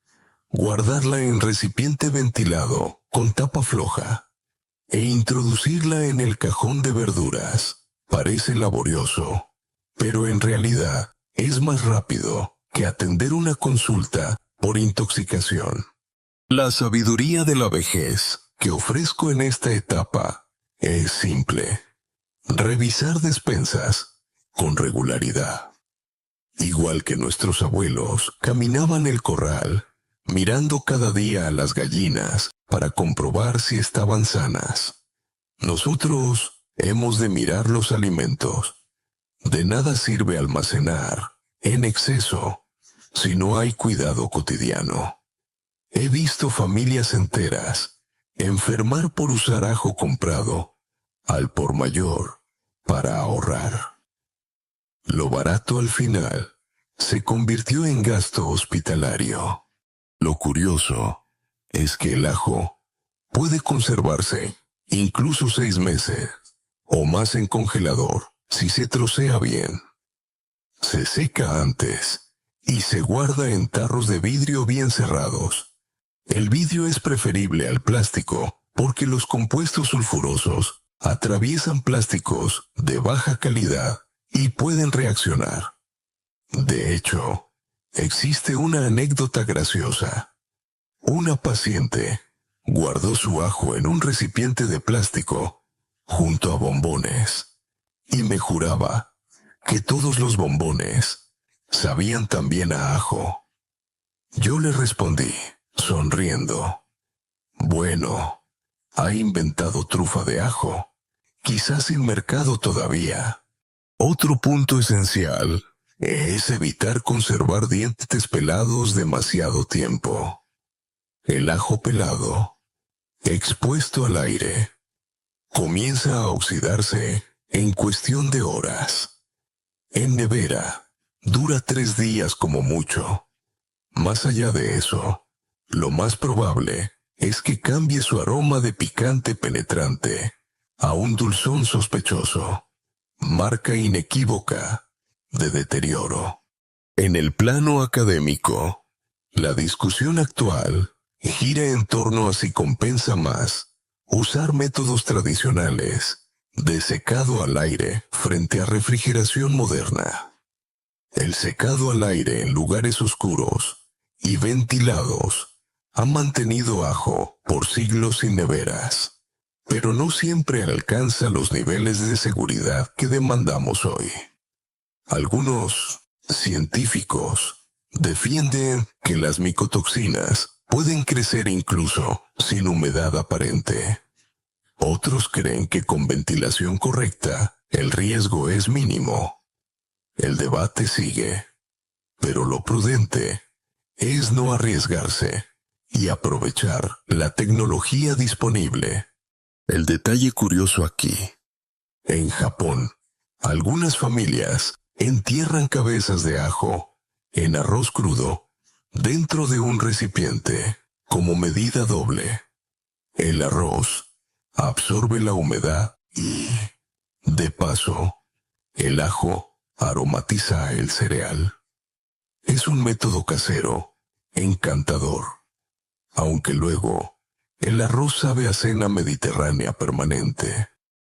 guardarla en recipiente ventilado con tapa floja e introducirla en el cajón de verduras. Parece laborioso, pero en realidad es más rápido que atender una consulta por intoxicación. La sabiduría de la vejez que ofrezco en esta etapa es simple. Revisar despensas con regularidad. Igual que nuestros abuelos caminaban el corral, mirando cada día a las gallinas para comprobar si estaban sanas. Nosotros hemos de mirar los alimentos. De nada sirve almacenar en exceso si no hay cuidado cotidiano. He visto familias enteras enfermar por usar ajo comprado al por mayor para ahorrar. Lo barato al final se convirtió en gasto hospitalario. Lo curioso es que el ajo puede conservarse incluso 6 meses o más en congelador si se trocea bien. Se seca antes y se guarda en tarros de vidrio bien cerrados. El vidrio es preferible al plástico porque los compuestos sulfurosos atraviesan plásticos de baja calidad y pueden reaccionar. De hecho, existe una anécdota graciosa. Una paciente guardó su ajo en un recipiente de plástico junto a bombones y me juraba que todos los bombones sabían también a ajo. Yo le respondí, sonriendo, bueno, ha inventado trufa de ajo, quizás sin mercado todavía. Otro punto esencial es evitar conservar dientes pelados demasiado tiempo. El ajo pelado, expuesto al aire, comienza a oxidarse en cuestión de horas. En nevera, dura 3 días como mucho. Más allá de eso, lo más probable es que cambie su aroma de picante penetrante a un dulzón sospechoso, marca inequívoca de deterioro. En el plano académico, la discusión actual gira en torno a si compensa más usar métodos tradicionales de secado al aire frente a refrigeración moderna. El secado al aire en lugares oscuros y ventilados ha mantenido ajo por siglos sin neveras, pero no siempre alcanza los niveles de seguridad que demandamos hoy. Algunos científicos defienden que las micotoxinas pueden crecer incluso sin humedad aparente. Otros creen que con ventilación correcta el riesgo es mínimo. El debate sigue, pero lo prudente es no arriesgarse y aprovechar la tecnología disponible. El detalle curioso aquí. En Japón, algunas familias entierran cabezas de ajo en arroz crudo dentro de un recipiente como medida doble. El arroz absorbe la humedad y De paso, el ajo aromatiza el cereal. Es un método casero, encantador. Aunque luego, el arroz sabe a cena mediterránea permanente.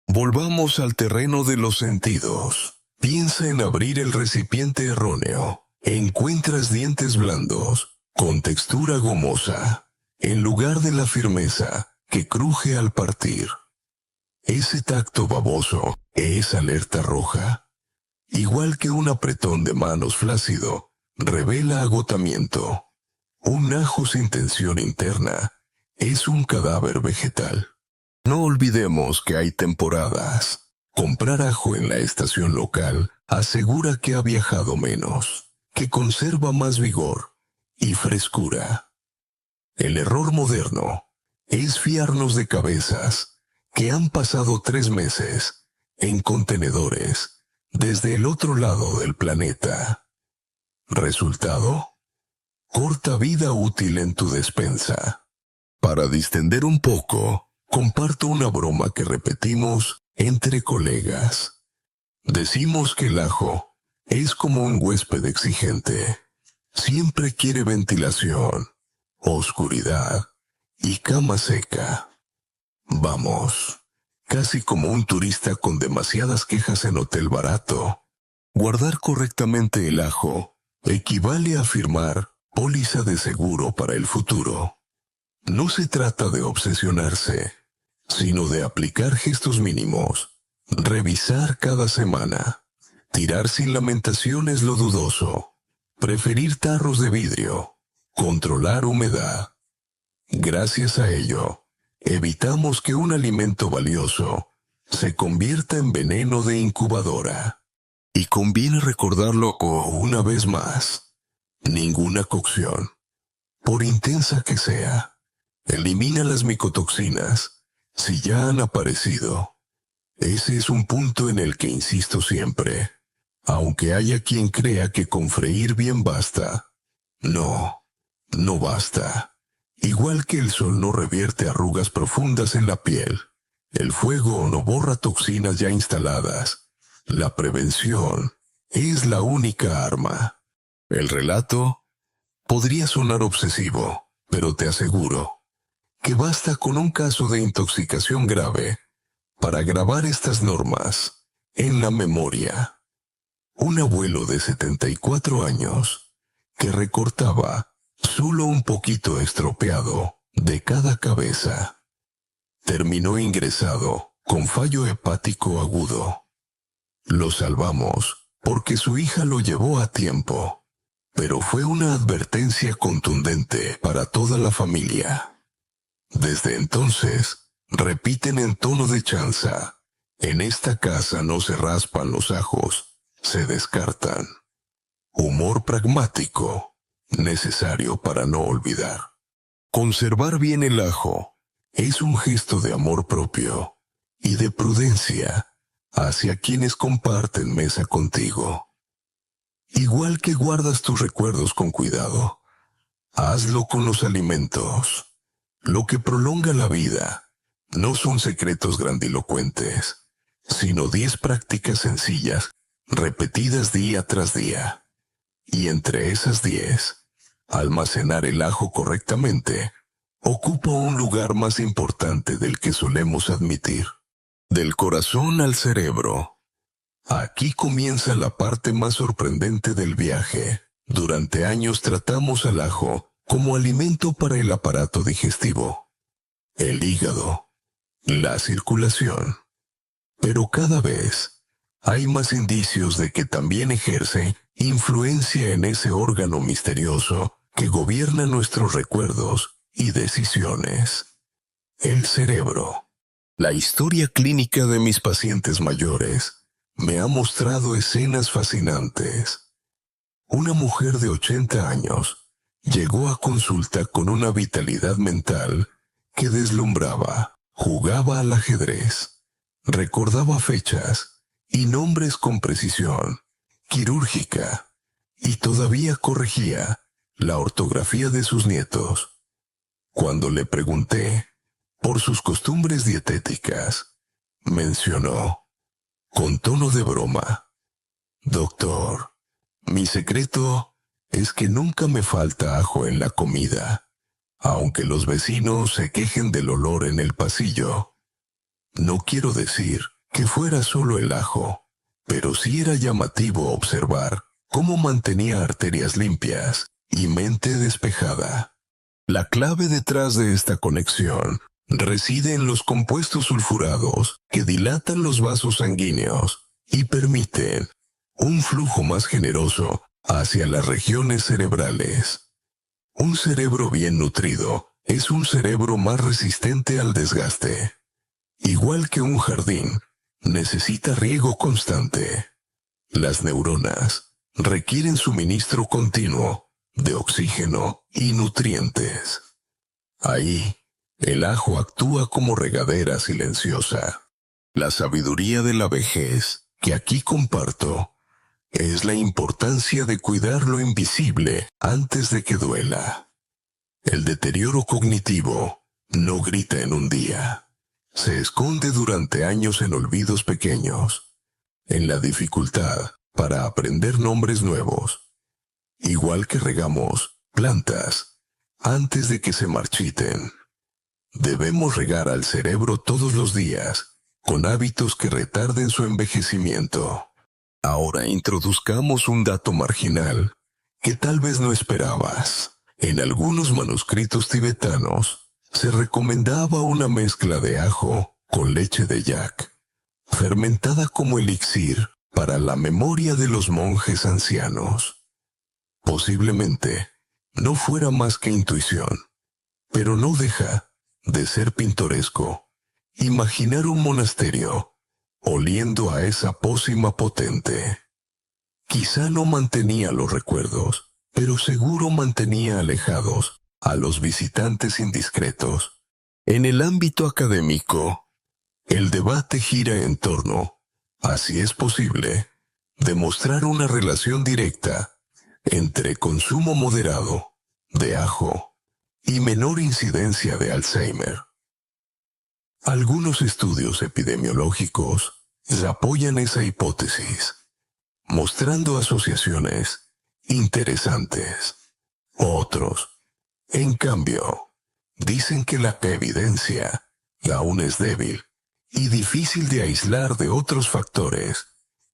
Volvamos al terreno de los sentidos. Piensa en abrir el recipiente erróneo. Encuentras dientes blandos, con textura gomosa, en lugar de la firmeza que cruje al partir. Ese tacto baboso es alerta roja. Igual que un apretón de manos flácido, revela agotamiento. Un ajo sin tensión interna es un cadáver vegetal. No olvidemos que hay temporadas. Comprar ajo en la estación local asegura que ha viajado menos, que conserva más vigor y frescura. El error moderno es fiarnos de cabezas que han pasado 3 meses en contenedores desde el otro lado del planeta. ¿Resultado? Corta vida útil en tu despensa. Para distender un poco, comparto una broma que repetimos entre colegas. Decimos que el ajo es como un huésped exigente. Siempre quiere ventilación, oscuridad y cama seca. Vamos, casi como un turista con demasiadas quejas en hotel barato. Guardar correctamente el ajo equivale a firmar póliza de seguro para el futuro. No se trata de obsesionarse, sino de aplicar gestos mínimos, revisar cada semana, tirar sin lamentaciones lo dudoso, preferir tarros de vidrio, controlar humedad. Gracias a ello, evitamos que un alimento valioso se convierta en veneno de incubadora. Y conviene recordarlo una vez más. Ninguna cocción, por intensa que sea, elimina las micotoxinas si ya han aparecido. Ese es un punto en el que insisto siempre, aunque haya quien crea que con freír bien basta. No, no basta. Igual que el sol no revierte arrugas profundas en la piel, el fuego no borra toxinas ya instaladas. La prevención es la única arma. El relato podría sonar obsesivo, pero te aseguro que basta con un caso de intoxicación grave para grabar estas normas en la memoria. Un abuelo de 74 años que recortaba solo un poquito estropeado de cada cabeza. Terminó ingresado con fallo hepático agudo. Lo salvamos porque su hija lo llevó a tiempo. Pero fue una advertencia contundente para toda la familia. Desde entonces, repiten en tono de chanza: en esta casa no se raspan los ajos, se descartan. Humor pragmático, necesario para no olvidar. Conservar bien el ajo es un gesto de amor propio y de prudencia hacia quienes comparten mesa contigo. Igual que guardas tus recuerdos con cuidado, hazlo con los alimentos. Lo que prolonga la vida no son secretos grandilocuentes, sino 10 prácticas sencillas, repetidas día tras día. Y entre esas 10, almacenar el ajo correctamente ocupa un lugar más importante del que solemos admitir. Del corazón al cerebro. Aquí comienza la parte más sorprendente del viaje. Durante años tratamos al ajo como alimento para el aparato digestivo, el hígado, la circulación. Pero cada vez hay más indicios de que también ejerce influencia en ese órgano misterioso que gobierna nuestros recuerdos y decisiones. El cerebro. La historia clínica de mis pacientes mayores me ha mostrado escenas fascinantes. Una mujer de 80 años llegó a consulta con una vitalidad mental que deslumbraba. Jugaba al ajedrez, recordaba fechas y nombres con precisión quirúrgica y todavía corregía la ortografía de sus nietos. Cuando le pregunté por sus costumbres dietéticas, mencionó: con tono de broma. Doctor, mi secreto es que nunca me falta ajo en la comida, aunque los vecinos se quejen del olor en el pasillo. No quiero decir que fuera solo el ajo, pero sí era llamativo observar cómo mantenía arterias limpias y mente despejada. La clave detrás de esta conexión reside en los compuestos sulfurados que dilatan los vasos sanguíneos y permiten un flujo más generoso hacia las regiones cerebrales. Un cerebro bien nutrido es un cerebro más resistente al desgaste. Igual que un jardín, necesita riego constante. Las neuronas requieren suministro continuo de oxígeno y nutrientes. Ahí, el ajo actúa como regadera silenciosa. La sabiduría de la vejez que aquí comparto es la importancia de cuidar lo invisible antes de que duela. El deterioro cognitivo no grita en un día. Se esconde durante años en olvidos pequeños, en la dificultad para aprender nombres nuevos. Igual que regamos plantas antes de que se marchiten. Debemos regar al cerebro todos los días, con hábitos que retarden su envejecimiento. Ahora introduzcamos un dato marginal que tal vez no esperabas. En algunos manuscritos tibetanos se recomendaba una mezcla de ajo con leche de yak, fermentada como elixir para la memoria de los monjes ancianos. Posiblemente no fuera más que intuición, pero no deja de ser pintoresco imaginar un monasterio oliendo a esa pócima potente. Quizá no mantenía los recuerdos, pero seguro mantenía alejados a los visitantes indiscretos. En el ámbito académico, el debate gira en torno a si es posible demostrar una relación directa entre consumo moderado de ajo y menor incidencia de Alzheimer. Algunos estudios epidemiológicos apoyan esa hipótesis, mostrando asociaciones interesantes. Otros, en cambio, dicen que la evidencia aún es débil y difícil de aislar de otros factores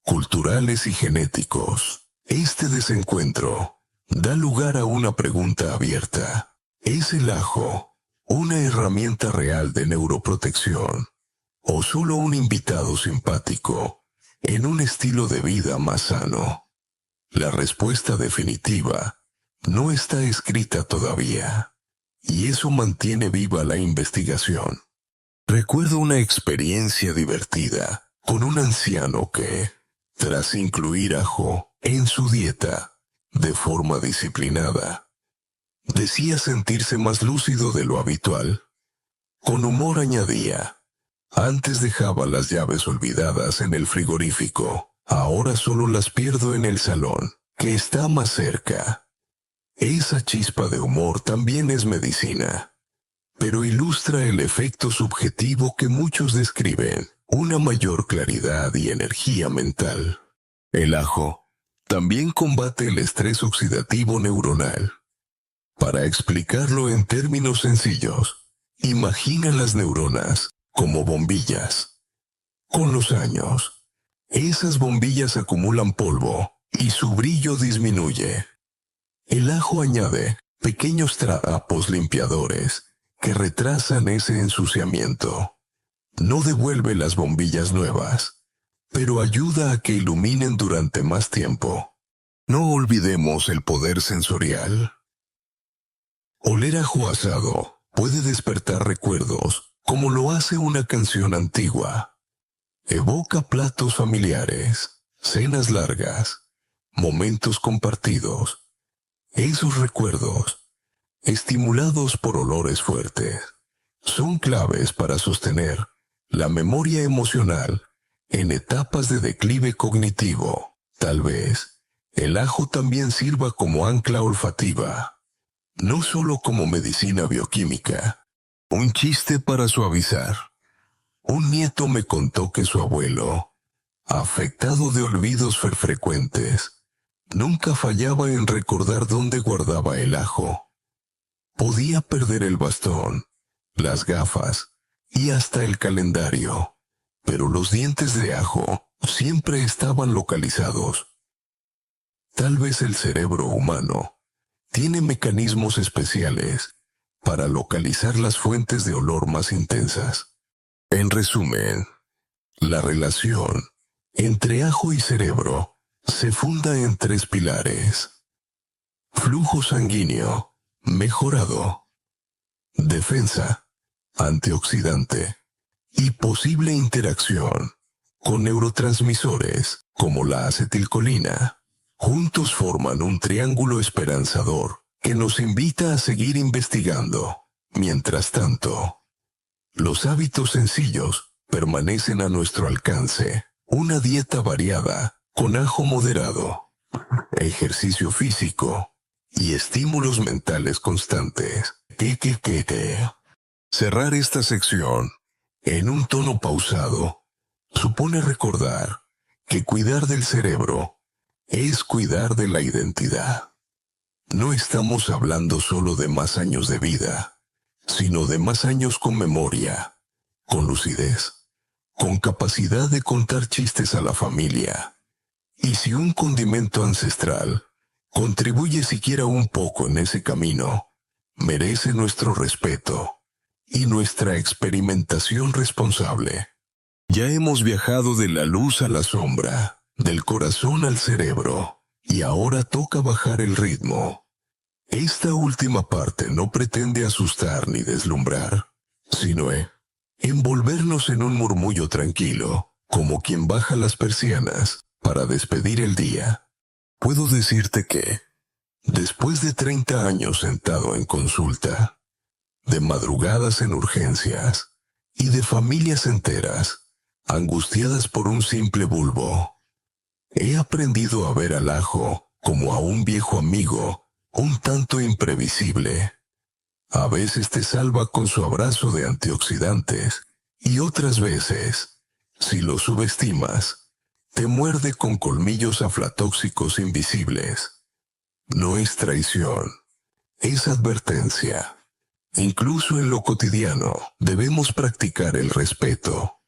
culturales y genéticos. Este desencuentro da lugar a una pregunta abierta. ¿Es el ajo una herramienta real de neuroprotección o solo un invitado simpático en un estilo de vida más sano? La respuesta definitiva no está escrita todavía, y eso mantiene viva la investigación. Recuerdo una experiencia divertida con un anciano que, tras incluir ajo en su dieta de forma disciplinada, decía sentirse más lúcido de lo habitual. Con humor añadía: antes dejaba las llaves olvidadas en el frigorífico, ahora solo las pierdo en el salón, que está más cerca. Esa chispa de humor también es medicina, pero ilustra el efecto subjetivo que muchos describen: una mayor claridad y energía mental. El ajo también combate el estrés oxidativo neuronal. Para explicarlo en términos sencillos, imagina las neuronas como bombillas. Con los años, esas bombillas acumulan polvo y su brillo disminuye. El ajo añade pequeños trapos limpiadores que retrasan ese ensuciamiento. No devuelve las bombillas nuevas, pero ayuda a que iluminen durante más tiempo. No olvidemos el poder sensorial. Oler ajo asado puede despertar recuerdos, como lo hace una canción antigua. Evoca platos familiares, cenas largas, momentos compartidos. Esos recuerdos, estimulados por olores fuertes, son claves para sostener la memoria emocional en etapas de declive cognitivo. Tal vez el ajo también sirva como ancla olfativa, no solo como medicina bioquímica. Un chiste para suavizar. Un nieto me contó que su abuelo afectado de olvidos frecuentes. Nunca fallaba en recordar dónde guardaba el ajo. Podía perder el bastón, las gafas y hasta el calendario, pero los dientes de ajo siempre estaban localizados. Tal vez el cerebro humano tiene mecanismos especiales para localizar las fuentes de olor más intensas. En resumen, la relación entre ajo y cerebro se funda en 3 pilares: flujo sanguíneo mejorado, defensa antioxidante y posible interacción con neurotransmisores como la acetilcolina. Juntos forman un triángulo esperanzador que nos invita a seguir investigando. Mientras tanto, los hábitos sencillos permanecen a nuestro alcance. Una dieta variada, con ajo moderado, ejercicio físico y estímulos mentales constantes. Cerrar esta sección en un tono pausado supone recordar que cuidar del cerebro es cuidar de la identidad. No estamos hablando solo de más años de vida, sino de más años con memoria, con lucidez, con capacidad de contar chistes a la familia. Y si un condimento ancestral contribuye siquiera un poco en ese camino, merece nuestro respeto y nuestra experimentación responsable. Ya hemos viajado de la luz a la sombra, del corazón al cerebro, y ahora toca bajar el ritmo. Esta última parte no pretende asustar ni deslumbrar, sino envolvernos en un murmullo tranquilo, como quien baja las persianas para despedir el día. Puedo decirte que, después de 30 años sentado en consulta, de madrugadas en urgencias y de familias enteras angustiadas por un simple bulbo, he aprendido a ver al ajo como a un viejo amigo un tanto imprevisible. A veces te salva con su abrazo de antioxidantes y otras veces, si lo subestimas, te muerde con colmillos aflatóxicos invisibles. No es traición, es advertencia. Incluso en lo cotidiano debemos practicar el respeto.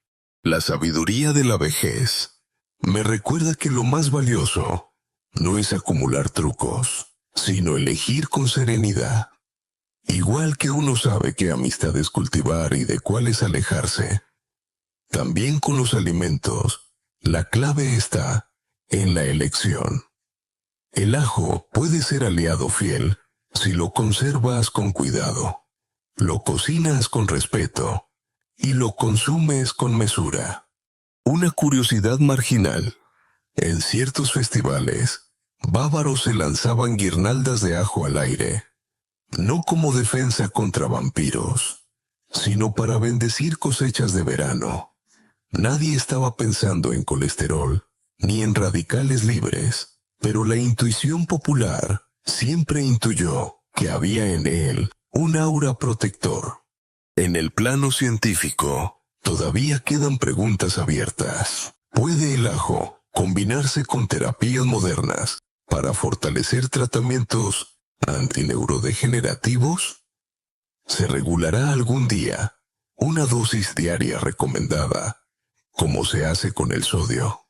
La sabiduría de la vejez me recuerda que lo más valioso no es acumular trucos, sino elegir con serenidad. Igual que uno sabe qué amistades cultivar y de cuáles alejarse, también con los alimentos, la clave está en la elección. El ajo puede ser aliado fiel si lo conservas con cuidado, lo cocinas con respeto y lo consumes con mesura. Una curiosidad marginal: en ciertos festivales, bávaros se lanzaban guirnaldas de ajo al aire, no como defensa contra vampiros, sino para bendecir cosechas de verano. Nadie estaba pensando en colesterol, ni en radicales libres, pero la intuición popular siempre intuyó que había en él un aura protector. En el plano científico, todavía quedan preguntas abiertas. ¿Puede el ajo combinarse con terapias modernas para fortalecer tratamientos antineurodegenerativos? ¿Se regulará algún día una dosis diaria recomendada, como se hace con el sodio?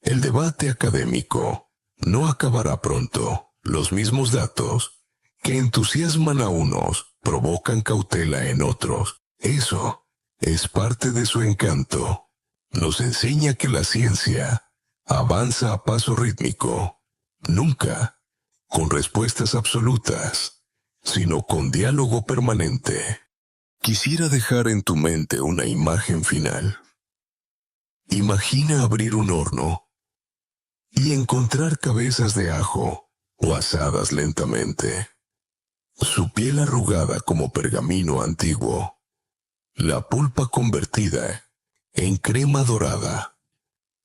El debate académico no acabará pronto. Los mismos datos que entusiasman a unos provocan cautela en otros. Eso es parte de su encanto. Nos enseña que la ciencia avanza a paso rítmico, nunca con respuestas absolutas, sino con diálogo permanente. Quisiera dejar en tu mente una imagen final. Imagina abrir un horno y encontrar cabezas de ajo o asadas lentamente, su piel arrugada como pergamino antiguo, la pulpa convertida en crema dorada.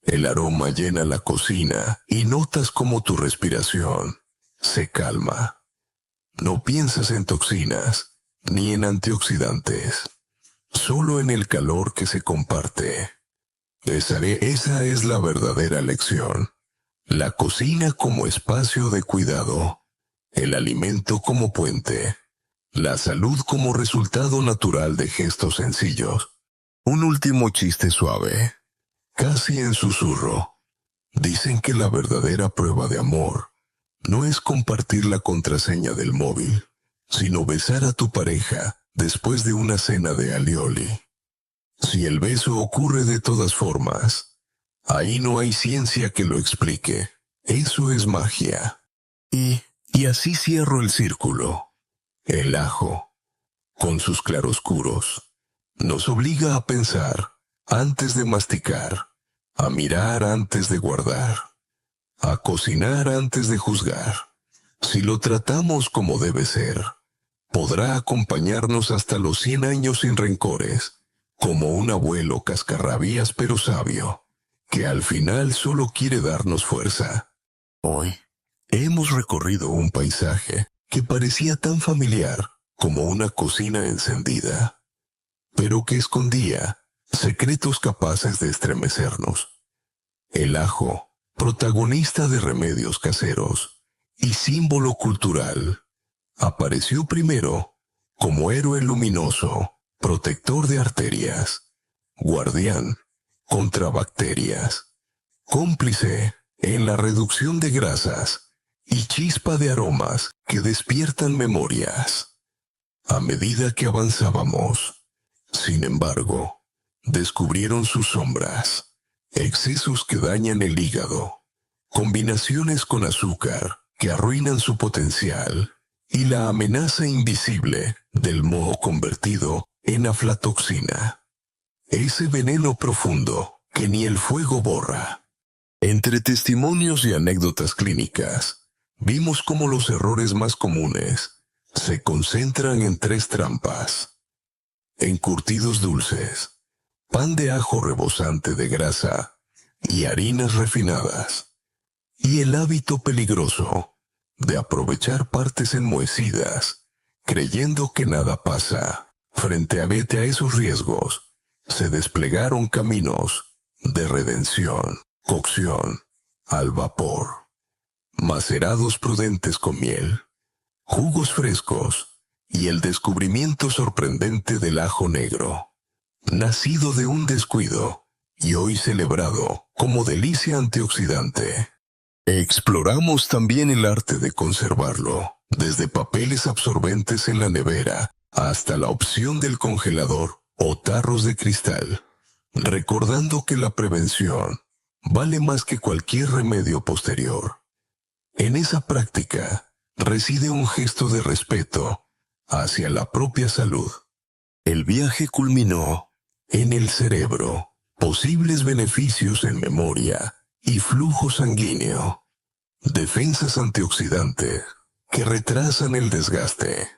El aroma llena la cocina y notas como tu respiración se calma. No piensas en toxinas ni en antioxidantes, solo en el calor que se comparte. Esa es la verdadera lección. La cocina como espacio de cuidado, el alimento como puente, la salud como resultado natural de gestos sencillos. Un último chiste suave, casi en susurro. Dicen que la verdadera prueba de amor no es compartir la contraseña del móvil, sino besar a tu pareja después de una cena de alioli. Si el beso ocurre de todas formas, ahí no hay ciencia que lo explique. Eso es magia. Y así cierro el círculo. El ajo, con sus claroscuros, nos obliga a pensar antes de masticar, a mirar antes de guardar, a cocinar antes de juzgar. Si lo tratamos como debe ser, podrá acompañarnos hasta los 100 años sin rencores, como un abuelo cascarrabias pero sabio, que al final solo quiere darnos fuerza. Hoy hemos recorrido un paisaje que parecía tan familiar como una cocina encendida, pero que escondía secretos capaces de estremecernos. El ajo, protagonista de remedios caseros y símbolo cultural, apareció primero como héroe luminoso, protector de arterias, guardián contra bacterias, cómplice en la reducción de grasas y chispa de aromas que despiertan memorias. A medida que avanzábamos, sin embargo, descubrieron sus sombras, excesos que dañan el hígado, combinaciones con azúcar que arruinan su potencial, y la amenaza invisible del moho convertido en aflatoxina. Ese veneno profundo que ni el fuego borra. Entre testimonios y anécdotas clínicas, vimos cómo los errores más comunes se concentran en 3 trampas: encurtidos dulces, pan de ajo rebosante de grasa y harinas refinadas, y el hábito peligroso de aprovechar partes enmohecidas, creyendo que nada pasa. Frente a esos riesgos, se desplegaron caminos de redención, cocción, al vapor, macerados prudentes con miel, jugos frescos y el descubrimiento sorprendente del ajo negro, nacido de un descuido y hoy celebrado como delicia antioxidante. Exploramos también el arte de conservarlo, desde papeles absorbentes en la nevera hasta la opción del congelador o tarros de cristal, recordando que la prevención vale más que cualquier remedio posterior. En esa práctica reside un gesto de respeto hacia la propia salud. El viaje culminó en el cerebro, posibles beneficios en memoria y flujo sanguíneo, defensas antioxidantes que retrasan el desgaste,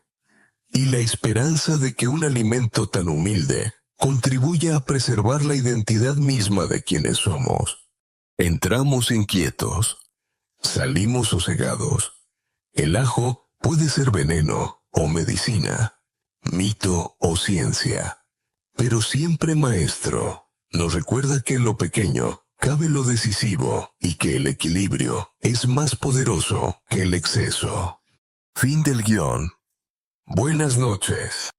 y la esperanza de que un alimento tan humilde contribuya a preservar la identidad misma de quienes somos. Entramos inquietos, salimos sosegados. El ajo puede ser veneno o medicina, mito o ciencia, pero siempre maestro. Nos recuerda que en lo pequeño cabe lo decisivo y que el equilibrio es más poderoso que el exceso. Fin del guión. Buenas noches.